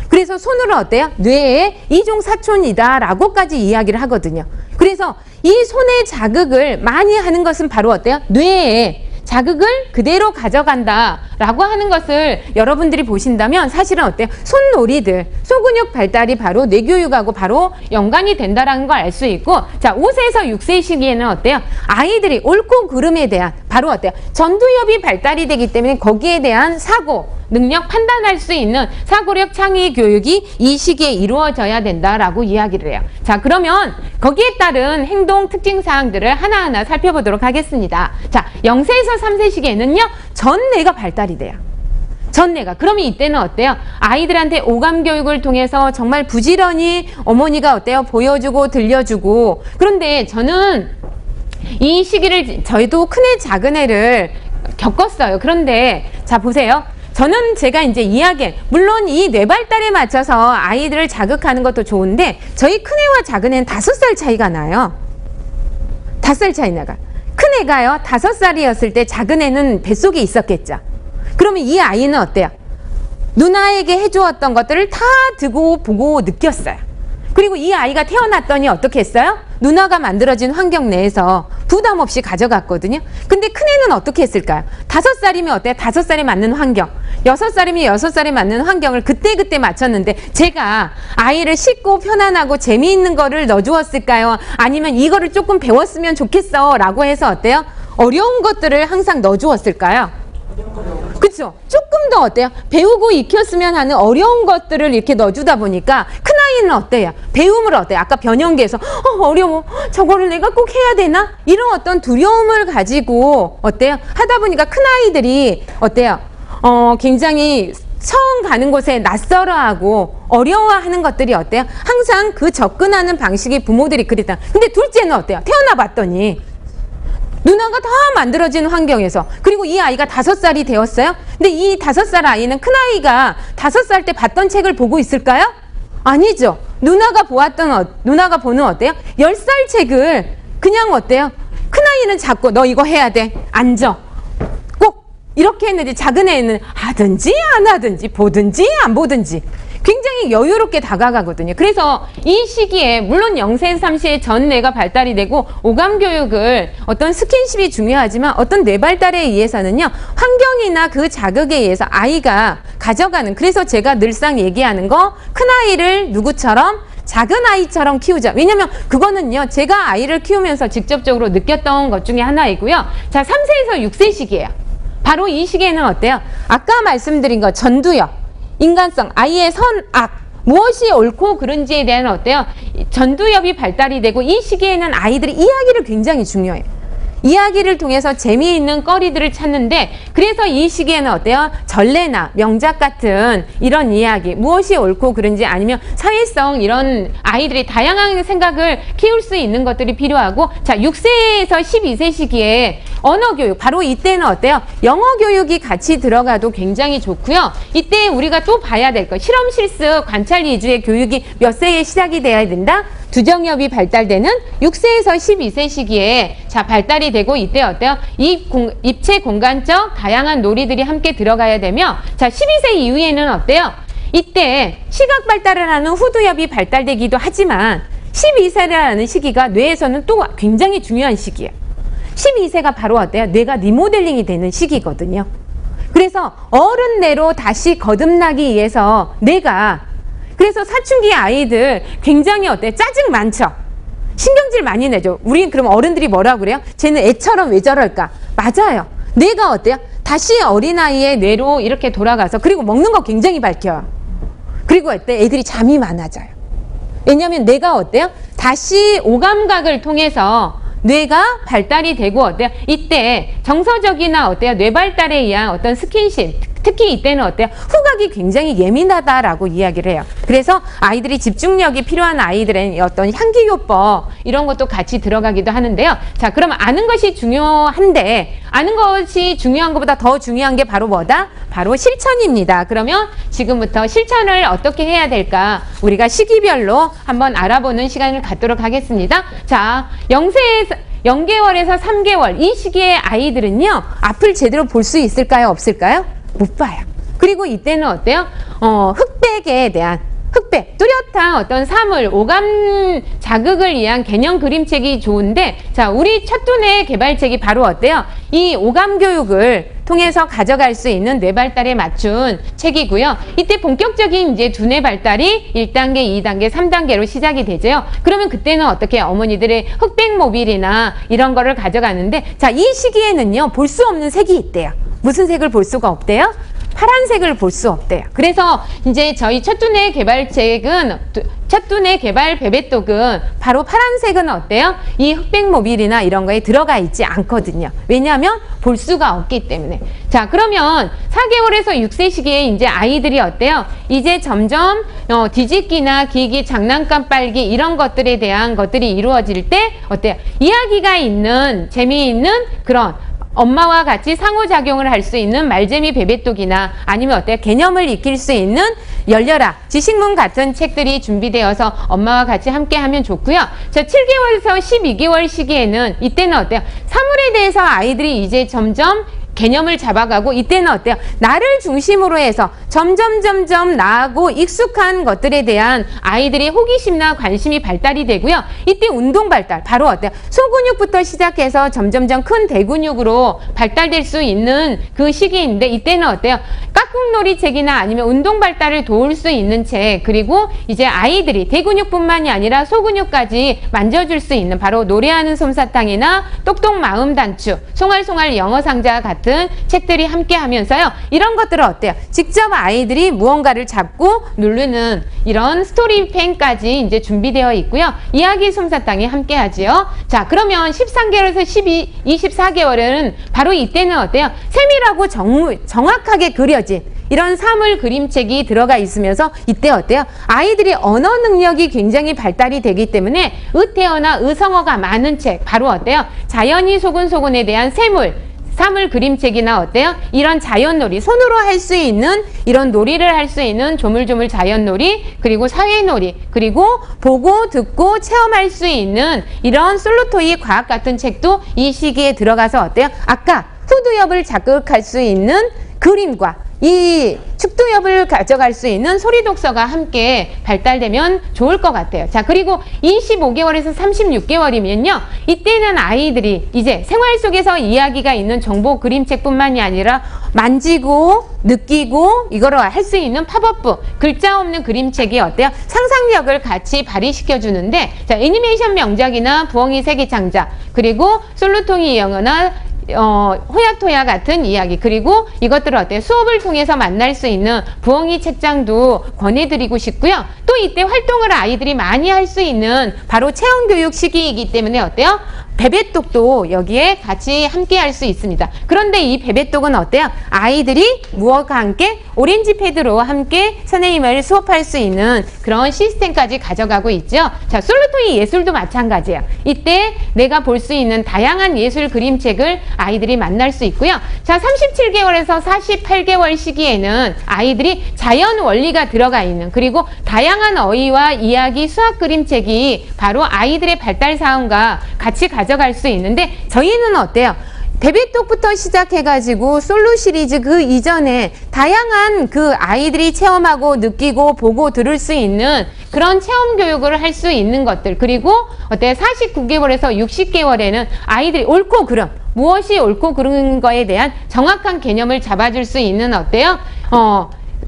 그래서 손으로 어때요? 뇌의 이종 사촌이다라고까지 이야기를 하거든요. 그래서 이 손의 자극을 많이 하는 것은 바로 어때요? 뇌에 자극을 그대로 가져간다라고 하는 것을 여러분들이 보신다면 사실은 어때요? 손놀이들, 소근육 발달이 바로 뇌교육하고 바로 연관이 된다라는 걸 알 수 있고, 자, 5세에서 6세 시기에는 어때요? 아이들이 옳고 그름에 대한 바로 어때요? 전두엽이 발달이 되기 때문에 거기에 대한 사고, 능력, 판단할 수 있는 사고력 창의 교육이 이 시기에 이루어져야 된다라고 이야기를 해요. 자, 그러면 거기에 따른 행동 특징 사항들을 하나하나 살펴보도록 하겠습니다. 자, 0세에서 3세 시기에는요, 전뇌가 발달이 돼요. 전뇌가. 그러면 이때는 어때요? 아이들한테 오감 교육을 통해서 정말 부지런히 어머니가 어때요? 보여주고 들려주고. 그런데 저는 이 시기를, 저희도 큰애 작은애를 겪었어요. 그런데 자, 보세요. 저는 제가 이제 물론 이 뇌발달에 맞춰서 아이들을 자극하는 것도 좋은데, 저희 큰애와 작은애는 5살 차이가 나요. 5살 차이 나가. 큰애가요, 5살이었을 때 작은애는 뱃속에 있었겠죠. 그러면 이 아이는 어때요? 누나에게 해주었던 것들을 다 듣고 보고 느꼈어요. 그리고 이 아이가 태어났더니 어떻게 했어요? 누나가 만들어진 환경 내에서 부담 없이 가져갔거든요. 근데 큰애는 어떻게 했을까요? 5살이면 어때요? 5살에 맞는 환경. 6살이면 6살에 맞는 환경을 그때그때 맞췄는데 제가 아이를 쉽고 편안하고 재미있는 거를 넣어주었을까요? 아니면 이거를 조금 배웠으면 좋겠어 라고 해서 어때요? 어려운 것들을 항상 넣어주었을까요? 그쵸? 조금 더 어때요? 배우고 익혔으면 하는 어려운 것들을 이렇게 넣어주다 보니까 큰아이는 어때요? 배움을 어때요? 아까 변형계에서 어려워. 저거를 내가 꼭 해야 되나? 이런 어떤 두려움을 가지고 어때요? 하다 보니까 큰아이들이 어때요? 굉장히 처음 가는 곳에 낯설어하고 어려워하는 것들이 어때요? 항상 그 접근하는 방식이 부모들이 그랬다. 근데 둘째는 어때요? 태어나 봤더니 누나가 다 만들어진 환경에서 그리고 이 아이가 5살이 되었어요. 근데 이 5살 아이는 큰아이가 5살 때 봤던 책을 보고 있을까요? 아니죠. 누나가 보는 어때요? 10살 책을 그냥 어때요? 큰아이는 자꾸 너 이거 해야 돼. 앉아. 꼭 이렇게 했는데 작은 애는 하든지 안 하든지 보든지 안 보든지 굉장히 여유롭게 다가가거든요. 그래서 이 시기에 물론 0세, 3세에 전 뇌가 발달이 되고 오감 교육을 어떤 스킨십이 중요하지만 어떤 뇌 발달에 의해서는요. 환경이나 그 자극에 의해서 아이가 가져가는 그래서 제가 늘상 얘기하는 거 큰아이를 누구처럼 작은 아이처럼 키우자. 왜냐면 그거는요. 제가 아이를 키우면서 직접적으로 느꼈던 것 중에 하나이고요. 자, 3세에서 6세 시기예요. 바로 이 시기에는 어때요? 아까 말씀드린 거 전두엽. 인간성, 아이의 선악, 무엇이 옳고 그른지에 대한 어때요? 전두엽이 발달이 되고 이 시기에는 아이들이 이야기를 굉장히 중요해요. 이야기를 통해서 재미있는 거리들을 찾는데 그래서 이 시기에는 어때요? 전래나 명작 같은 이런 이야기 무엇이 옳고 그른지 아니면 사회성 이런 아이들이 다양한 생각을 키울 수 있는 것들이 필요하고 자 6세에서 12세 시기에 언어교육 바로 이때는 어때요? 영어 교육이 같이 들어가도 굉장히 좋고요. 이때 우리가 또 봐야 될 거 실험 실습 관찰 위주의 교육이 몇 세에 시작이 돼야 된다? 두정엽이 발달되는 6세에서 12세 시기에 자 발달이 되고 이때 어때요? 입체 공간적 다양한 놀이들이 함께 들어가야 되며 자 12세 이후에는 어때요? 이때 시각 발달을 하는 후두엽이 발달되기도 하지만 12세라는 시기가 뇌에서는 또 굉장히 중요한 시기예요. 12세가 바로 어때요? 뇌가 리모델링이 되는 시기거든요. 그래서 어른 뇌로 다시 거듭나기 위해서 뇌가 그래서 사춘기 아이들 굉장히 어때요? 짜증 많죠? 신경질 많이 내죠? 우린 그럼 어른들이 뭐라고 그래요? 쟤는 애처럼 왜 저럴까? 맞아요. 뇌가 어때요? 다시 어린아이의 뇌로 이렇게 돌아가서 그리고 먹는 거 굉장히 밝혀요. 그리고 어때? 애들이 잠이 많아져요. 왜냐하면 뇌가 어때요? 다시 오감각을 통해서 뇌가 발달이 되고 어때요? 이때 정서적이나 어때요? 뇌 발달에 의한 어떤 스킨십 특히 이때는 어때요? 후각이 굉장히 예민하다라고 이야기를 해요. 그래서 아이들이 집중력이 필요한 아이들은 어떤 향기요법 이런 것도 같이 들어가기도 하는데요. 자, 그럼 아는 것이 중요한데 아는 것이 중요한 것보다 더 중요한 게 바로 뭐다? 바로 실천입니다. 그러면 지금부터 실천을 어떻게 해야 될까? 우리가 시기별로 한번 알아보는 시간을 갖도록 하겠습니다. 자, 0개월에서 3개월 이 시기의 아이들은요. 앞을 제대로 볼 수 있을까요? 없을까요? 못 봐요. 그리고 이때는 어때요? 흑백에 대한 흑백, 뚜렷한 어떤 사물, 오감 자극을 위한 개념 그림책이 좋은데 자, 우리 첫두뇌 개발책이 바로 어때요? 이 오감 교육을 통해서 가져갈 수 있는 뇌 발달에 맞춘 책이고요. 이때 본격적인 이제 두뇌 발달이 1단계, 2단계, 3단계로 시작이 되죠. 그러면 그때는 어떻게 어머니들의 흑백 모빌이나 이런 거를 가져가는데 자, 이 시기에는요. 볼 수 없는 색이 있대요. 무슨 색을 볼 수가 없대요? 파란색을 볼 수 없대요. 그래서 이제 저희 첫두뇌 개발책은 첫두뇌 개발 베베독은 바로 파란색은 어때요? 이 흑백 모빌이나 이런 거에 들어가 있지 않거든요. 왜냐하면 볼 수가 없기 때문에. 자, 그러면 4개월에서 6세 시기에 이제 아이들이 어때요? 이제 점점 뒤집기나 기기, 장난감 빨기 이런 것들에 대한 것들이 이루어질 때 어때요? 이야기가 있는 재미있는 그런 엄마와 같이 상호작용을 할 수 있는 말재미 베베독이나 아니면 어때요? 개념을 익힐 수 있는 열려라 지식문 같은 책들이 준비되어서 엄마와 같이 함께 하면 좋고요. 자, 7개월에서 12개월 시기에는 이때는 어때요? 사물에 대해서 아이들이 이제 점점 개념을 잡아가고 이때는 어때요? 나를 중심으로 해서 점점 나아고 익숙한 것들에 대한 아이들의 호기심이나 관심이 발달이 되고요. 이때 운동 발달, 바로 어때요? 소근육부터 시작해서 점점 큰 대근육으로 발달될 수 있는 그 시기인데 이때는 어때요? 깍꿍놀이 책이나 아니면 운동 발달을 도울 수 있는 책, 그리고 이제 아이들이 대근육뿐만이 아니라 소근육까지 만져줄 수 있는 바로 노래하는 솜사탕이나 똑똑 마음 단추, 송알송알 영어 상자 같은 책들이 함께 하면서요. 이런 것들은 어때요? 직접 아이들이 무언가를 잡고 누르는 이런 스토리펜까지 이제 준비되어 있고요. 이야기 솜사탕이 함께 하지요. 자, 그러면 13개월에서 24개월은 바로 이때는 어때요? 세밀하고 정확하게 그려진 이런 사물 그림책이 들어가 있으면서 이때 어때요? 아이들이 언어 능력이 굉장히 발달이 되기 때문에 의태어나 의성어가 많은 책, 바로 어때요? 자연이 소근소근에 대한 사물 그림책이나 어때요? 이런 자연놀이, 손으로 할 수 있는 이런 놀이를 할 수 있는 조물조물 자연놀이, 그리고 사회놀이, 그리고 보고 듣고 체험할 수 있는 이런 솔로토이 과학 같은 책도 이 시기에 들어가서 어때요? 아까 후두엽을 자극할 수 있는 그림과 이 축두엽을 가져갈 수 있는 소리독서가 함께 발달되면 좋을 것 같아요. 자, 그리고 25개월에서 36개월이면요. 이때는 아이들이 이제 생활 속에서 이야기가 있는 정보 그림책뿐만이 아니라 만지고 느끼고 이거를 할 수 있는 팝업북, 글자 없는 그림책이 어때요? 상상력을 같이 발휘시켜 주는데, 자, 애니메이션 명작이나 부엉이 세계창작, 그리고 솔로통이 영어나 호야토야 같은 이야기, 그리고 이것들을 어때요? 수업을 통해서 만날 수 있는 부엉이 책장도 권해드리고 싶고요. 또 이때 활동을 아이들이 많이 할 수 있는 바로 체험교육 시기이기 때문에 어때요? 베베똑도 여기에 같이 함께 할 수 있습니다. 그런데 이 베베똑은 어때요? 아이들이 무엇과 함께 오렌지 패드로 함께 선생님을 수업할 수 있는 그런 시스템까지 가져가고 있죠. 자, 솔로토이 예술도 마찬가지예요. 이때 내가 볼 수 있는 다양한 예술 그림책을 아이들이 만날 수 있고요. 자, 37개월에서 48개월 시기에는 아이들이 자연 원리가 들어가 있는, 그리고 다양한 어휘와 이야기, 수학 그림책이 바로 아이들의 발달 사항과 같이 가져갈 수 있는데, 저희는 어때요? 베베톡부터 시작해가지고 솔로 시리즈 그 이전에 다양한 그 아이들이 체험하고 느끼고 보고 들을 수 있는 그런 체험 교육을 할 수 있는 것들, 그리고 어때요? 49개월에서 60개월에는 아이들이 옳고 그름, 무엇이 옳고 그른 거에 대한 정확한 개념을 잡아줄 수 있는 어때요?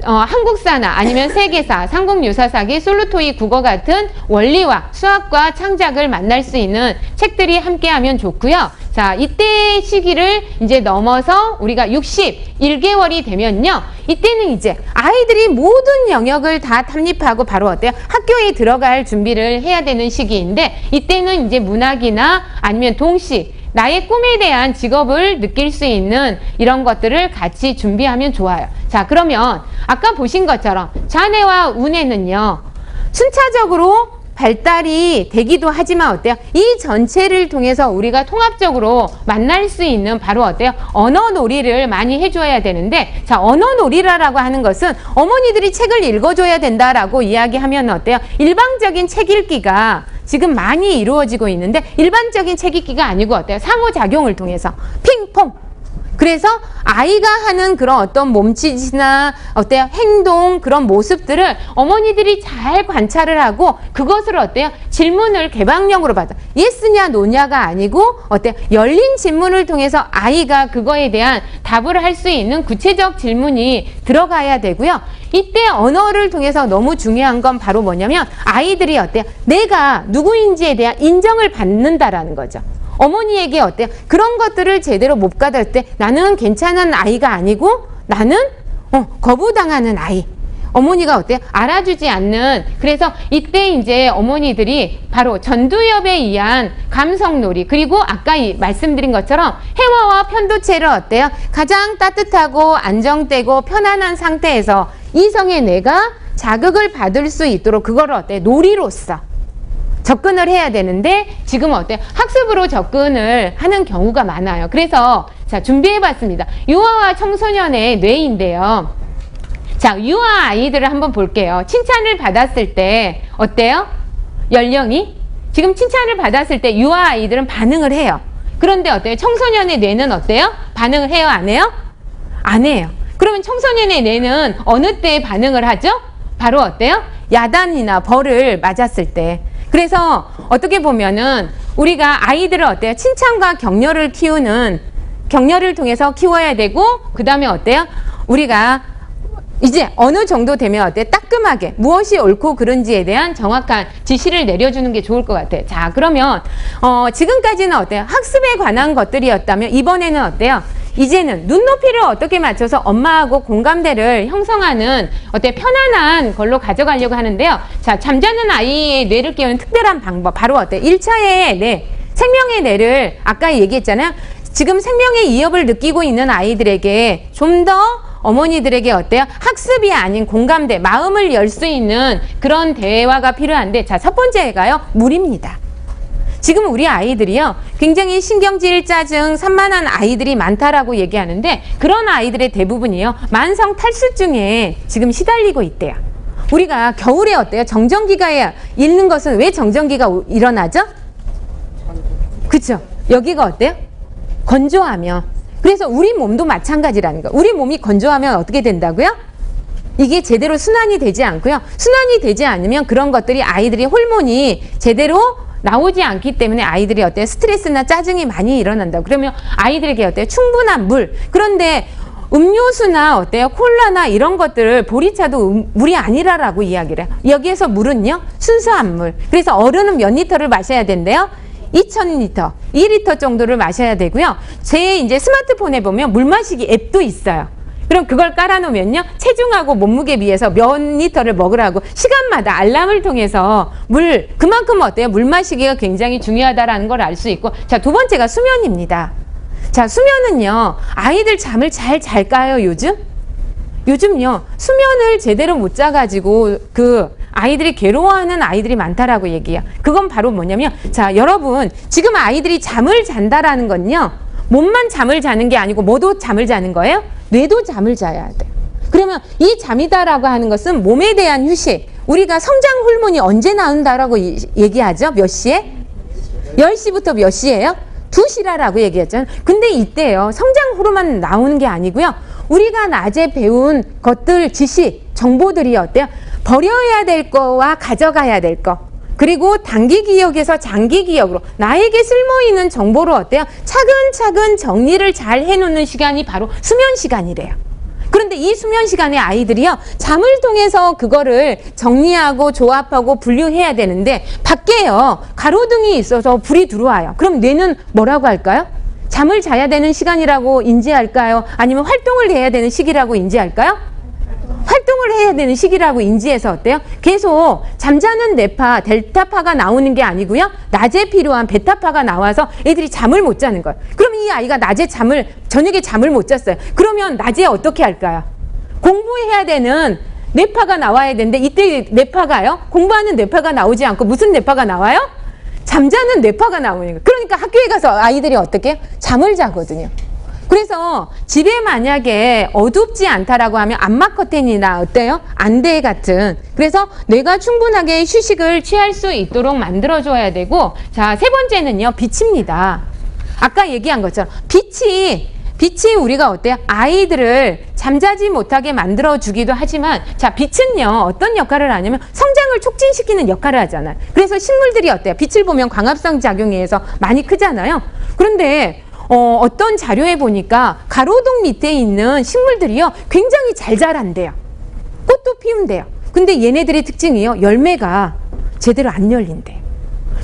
한국사나 아니면 세계사, 삼국유사사기, 솔로토이 국어 같은 원리와 수학과 창작을 만날 수 있는 책들이 함께하면 좋고요. 자, 이때 시기를 이제 넘어서 우리가 61개월이 되면요. 이때는 이제 아이들이 모든 영역을 다 탐입하고 바로 어때요? 학교에 들어갈 준비를 해야 되는 시기인데, 이때는 이제 문학이나 아니면 동시, 나의 꿈에 대한 직업을 느낄 수 있는 이런 것들을 같이 준비하면 좋아요. 자, 그러면 아까 보신 것처럼 자네와 운해는요, 순차적으로 발달이 되기도 하지만 어때요? 이 전체를 통해서 우리가 통합적으로 만날 수 있는 바로 어때요? 언어 놀이를 많이 해줘야 되는데, 자, 언어 놀이라고 하는 것은 어머니들이 책을 읽어줘야 된다라고 이야기하면 어때요? 일방적인 책 읽기가 지금 많이 이루어지고 있는데, 일반적인 책 읽기가 아니고 어때요? 상호작용을 통해서 핑퐁. 그래서 아이가 하는 그런 어떤 몸짓이나 어때요? 행동, 그런 모습들을 어머니들이 잘 관찰을 하고 그것을 어때요? 질문을 개방형으로 받아. 예스냐 노냐가 아니고 어때요? 열린 질문을 통해서 아이가 그거에 대한 답을 할 수 있는 구체적 질문이 들어가야 되고요. 이때 언어를 통해서 너무 중요한 건 바로 뭐냐면 아이들이 어때요? 내가 누구인지에 대한 인정을 받는다라는 거죠. 어머니에게 어때요? 그런 것들을 제대로 못 받을 때 나는 괜찮은 아이가 아니고 나는 거부당하는 아이. 어머니가 어때요? 알아주지 않는. 그래서 이때 이제 어머니들이 바로 전두엽에 의한 감성놀이, 그리고 아까 말씀드린 것처럼 해머와 편도체를 어때요? 가장 따뜻하고 안정되고 편안한 상태에서 이성의 뇌가 자극을 받을 수 있도록 그거를 어때요? 놀이로써 접근을 해야 되는데, 지금 어때요? 학습으로 접근을 하는 경우가 많아요. 그래서 자, 준비해봤습니다. 유아와 청소년의 뇌인데요. 자, 유아 아이들을 한번 볼게요. 칭찬을 받았을 때 어때요? 연령이? 지금 칭찬을 받았을 때 유아 아이들은 반응을 해요. 그런데 어때요? 청소년의 뇌는 어때요? 반응을 해요? 안 해요? 안 해요. 그러면 청소년의 뇌는 어느 때에 반응을 하죠? 바로 어때요? 야단이나 벌을 맞았을 때. 그래서 어떻게 보면은 우리가 아이들을 어때요? 칭찬과 격려를 통해서 키워야 되고, 그 다음에 어때요? 우리가 이제 어느 정도 되면 어때요? 따끔하게 무엇이 옳고 그른지에 대한 정확한 지시를 내려주는 게 좋을 것 같아요. 자, 그러면 지금까지는 어때요? 학습에 관한 것들이었다면 이번에는 어때요? 이제는 눈높이를 어떻게 맞춰서 엄마하고 공감대를 형성하는 어때 편안한 걸로 가져가려고 하는데요. 자, 잠자는 아이의 뇌를 깨우는 특별한 방법 바로 어때? 1차의 뇌, 생명의 뇌를 아까 얘기했잖아요. 지금 생명의 위협을 느끼고 있는 아이들에게 좀 더 어머니들에게 어때요? 학습이 아닌 공감대, 마음을 열 수 있는 그런 대화가 필요한데, 자, 첫 번째가요, 물입니다. 지금 우리 아이들이요, 굉장히 신경질, 짜증, 산만한 아이들이 많다라고 얘기하는데, 그런 아이들의 대부분이요, 만성 탈수증에 지금 시달리고 있대요. 우리가 겨울에 어때요? 정전기가 있는 것은 왜 정전기가 일어나죠? 그쵸? 여기가 어때요? 건조하면. 그래서 우리 몸도 마찬가지라는 거. 우리 몸이 건조하면 어떻게 된다고요? 이게 제대로 순환이 되지 않고요. 순환이 되지 않으면 그런 것들이 아이들이 호르몬이 제대로 나오지 않기 때문에 아이들이 어때요? 스트레스나 짜증이 많이 일어난다고. 그러면 아이들에게 어때요? 충분한 물. 그런데 음료수나 어때요? 콜라나 이런 것들을 보리차도 물이 아니라라고 이야기를 해요. 여기에서 물은요, 순수한 물. 그래서 어른은 몇 리터를 마셔야 된대요? 2000리터, 2리터 정도를 마셔야 되고요. 제 이제 스마트폰에 보면 물 마시기 앱도 있어요. 그럼 그걸 깔아놓으면요, 체중하고 몸무게 비해서 몇 리터를 먹으라고 시간마다 알람을 통해서 그만큼 어때요? 물 마시기가 굉장히 중요하다라는 걸 알 수 있고. 자, 두 번째가 수면입니다. 자, 수면은요, 아이들 잠을 잘 잘까요, 요즘? 요즘요, 수면을 제대로 못 자가지고 아이들이 괴로워하는 아이들이 많다라고 얘기해요. 그건 바로 뭐냐면, 자, 여러분, 지금 아이들이 잠을 잔다라는 건요, 몸만 잠을 자는 게 아니고 뭐도 잠을 자는 거예요? 뇌도 잠을 자야 돼요. 그러면 이 잠이다라고 하는 것은 몸에 대한 휴식. 우리가 성장 호르몬이 언제 나온다라고 얘기하죠? 몇 시에? 10시부터 몇 시예요? 2시라고 얘기했잖아요. 근데 이때요, 성장 호르몬 나오는 게 아니고요, 우리가 낮에 배운 것들, 지식, 정보들이 어때요? 버려야 될 거와 가져가야 될 거, 그리고 단기 기억에서 장기 기억으로 나에게 쓸모있는 정보로 어때요? 차근차근 정리를 잘 해놓는 시간이 바로 수면 시간이래요. 그런데 이 수면 시간에 아이들이요, 잠을 통해서 그거를 정리하고 조합하고 분류해야 되는데, 밖에요, 가로등이 있어서 불이 들어와요. 그럼 뇌는 뭐라고 할까요? 잠을 자야 되는 시간이라고 인지할까요? 아니면 활동을 해야 되는 시기라고 인지할까요? 활동을 해야 되는 시기라고 인지해서 어때요? 계속 잠자는 뇌파, 델타파가 나오는 게 아니고요, 낮에 필요한 베타파가 나와서 애들이 잠을 못 자는 거예요. 그럼 이 아이가 저녁에 잠을 못 잤어요. 그러면 낮에 어떻게 할까요? 공부해야 되는 뇌파가 나와야 되는데, 이때 뇌파가요, 공부하는 뇌파가 나오지 않고 무슨 뇌파가 나와요? 잠자는 뇌파가 나오는 거예요. 그러니까 학교에 가서 아이들이 어떻게 해요? 잠을 자거든요. 그래서 집에 만약에 어둡지 않다라고 하면 암막 커튼이나 어때요? 안대 같은. 그래서 뇌가 충분하게 휴식을 취할 수 있도록 만들어줘야 되고, 자, 세 번째는요, 빛입니다. 아까 얘기한 것처럼 빛이 우리가 어때요? 아이들을 잠자지 못하게 만들어주기도 하지만, 자, 빛은요, 어떤 역할을 하냐면 성장을 촉진시키는 역할을 하잖아요. 그래서 식물들이 어때요? 빛을 보면 광합성 작용에 의해서 많이 크잖아요. 그런데 어떤 자료에 보니까 가로등 밑에 있는 식물들이요, 굉장히 잘 자란대요. 꽃도 피운대요. 근데 얘네들의 특징이요, 열매가 제대로 안 열린대요.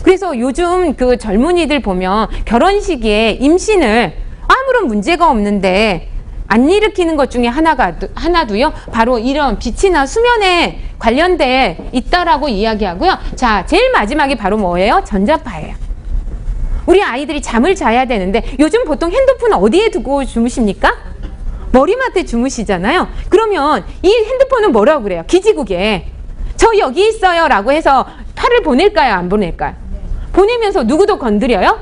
그래서 요즘 그 젊은이들 보면 결혼식에 임신을 아무런 문제가 없는데 안 일으키는 것 중에 하나도요, 바로 이런 빛이나 수면에 관련돼 있다라고 이야기하고요. 자, 제일 마지막이 바로 뭐예요? 전자파예요. 우리 아이들이 잠을 자야 되는데 요즘 보통 핸드폰 어디에 두고 주무십니까? 머리맡에 주무시잖아요. 그러면 이 핸드폰은 뭐라고 그래요? 기지국에 저 여기 있어요 라고 해서 팔을 보낼까요? 안 보낼까요? 보내면서 누구도 건드려요?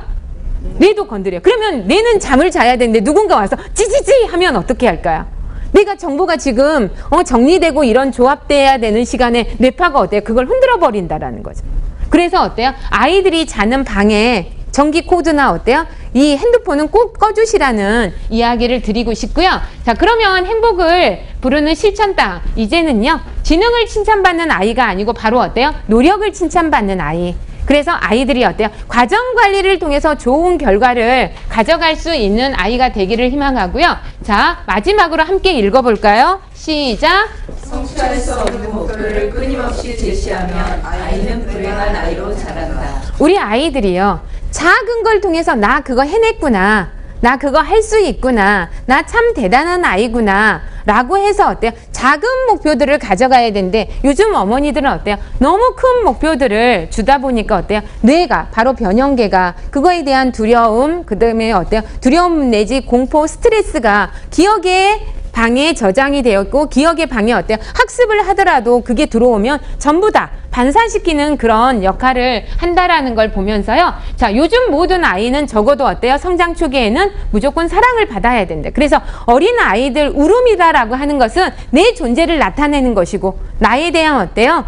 뇌도 건드려요. 그러면 뇌는 잠을 자야 되는데 누군가 와서 찌찌찌 하면 어떻게 할까요? 내가 정보가 지금 정리되고 이런 조합돼야 되는 시간에 뇌파가 어때요? 그걸 흔들어 버린다라는 거죠. 그래서 어때요? 아이들이 자는 방에 전기 코드나 어때요? 이 핸드폰은 꼭 꺼주시라는 이야기를 드리고 싶고요. 자, 그러면 행복을 부르는 실천방. 이제는요, 지능을 칭찬받는 아이가 아니고 바로 어때요? 노력을 칭찬받는 아이. 그래서 아이들이 어때요? 과정 관리를 통해서 좋은 결과를 가져갈 수 있는 아이가 되기를 희망하고요. 자, 마지막으로 함께 읽어볼까요? 시작! 성취할 수 없는 목표를 끊임없이 제시하면 아이는 불행한 아이로 자란다. 우리 아이들이요, 작은 걸 통해서 나 그거 해냈구나, 나 그거 할 수 있구나, 나 참 대단한 아이구나 라고 해서 어때요? 작은 목표들을 가져가야 되는데 요즘 어머니들은 어때요? 너무 큰 목표들을 주다 보니까 어때요? 뇌가, 바로 변형계가 그거에 대한 두려움, 그 다음에 어때요? 두려움 내지 공포, 스트레스가 기억에 방에 저장이 되어 있고, 기억의 방에 어때요? 학습을 하더라도 그게 들어오면 전부 다 반사시키는 그런 역할을 한다라는 걸 보면서요. 자, 요즘 모든 아이는 적어도 어때요? 성장 초기에는 무조건 사랑을 받아야 된다. 그래서 어린 아이들 울음이다라고 하는 것은 내 존재를 나타내는 것이고, 나에 대한 어때요?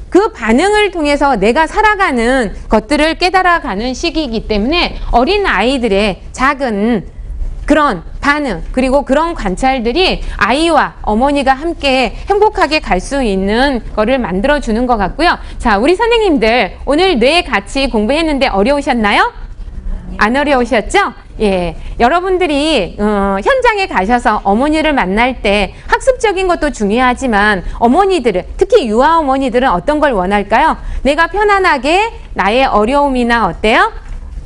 그 반응을 통해서 내가 살아가는 것들을 깨달아가는 시기이기 때문에 어린 아이들의 작은 그런 반응, 그리고 그런 관찰들이 아이와 어머니가 함께 행복하게 갈 수 있는 거를 만들어주는 것 같고요. 자, 우리 선생님들 오늘 뇌 같이 공부했는데 어려우셨나요? 안 어려우셨죠? 예, 여러분들이 현장에 가셔서 어머니를 만날 때 학습적인 것도 중요하지만 어머니들은, 특히 유아 어머니들은 어떤 걸 원할까요? 내가 편안하게 나의 어려움이나 어때요?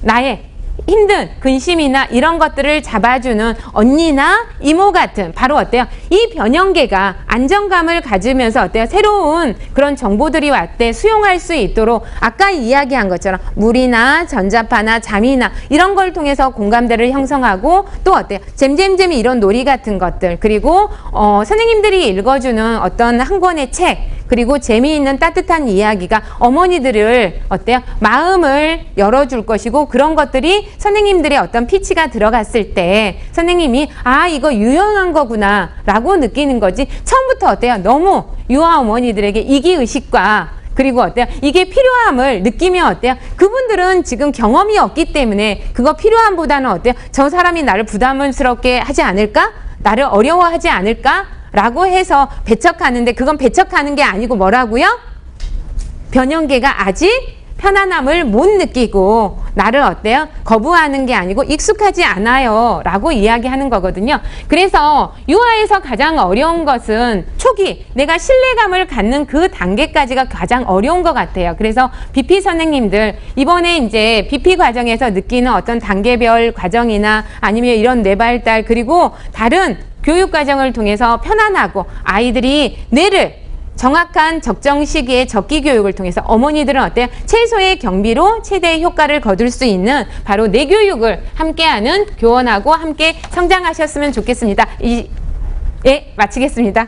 나의 힘든 근심이나 이런 것들을 잡아주는 언니나 이모 같은, 바로 어때요? 이 변형계가 안정감을 가지면서 어때요? 새로운 그런 정보들이 왔대 수용할 수 있도록 아까 이야기한 것처럼 물이나 전자파나 잠이나 이런 걸 통해서 공감대를 형성하고, 또 어때요? 잼잼잼이 이런 놀이 같은 것들, 그리고 선생님들이 읽어주는 어떤 한 권의 책, 그리고 재미있는 따뜻한 이야기가 어머니들을 어때요? 마음을 열어줄 것이고, 그런 것들이 선생님들의 어떤 피치가 들어갔을 때 선생님이 아, 이거 유용한 거구나 라고 느끼는 거지, 처음부터 어때요? 너무 유아 어머니들에게 이기의식과 그리고 어때요? 이게 필요함을 느끼면 어때요? 그분들은 지금 경험이 없기 때문에 그거 필요함보다는 어때요? 저 사람이 나를 부담스럽게 하지 않을까? 나를 어려워하지 않을까? 라고 해서 배척하는데, 그건 배척하는 게 아니고 뭐라고요? 변형계가 아직 편안함을 못 느끼고 나를 어때요? 거부하는 게 아니고 익숙하지 않아요 라고 이야기하는 거거든요. 그래서 유아에서 가장 어려운 것은 초기 내가 신뢰감을 갖는 그 단계까지가 가장 어려운 것 같아요. 그래서 BP 선생님들 이번에 이제 BP 과정에서 느끼는 어떤 단계별 과정이나 아니면 이런 뇌발달, 그리고 다른 교육 과정을 통해서 편안하고 아이들이 뇌를 정확한 적정 시기에 적기 교육을 통해서 어머니들은 어때요? 최소의 경비로 최대의 효과를 거둘 수 있는 바로 뇌 교육을 함께하는 교원하고 함께 성장하셨으면 좋겠습니다. 예, 마치겠습니다.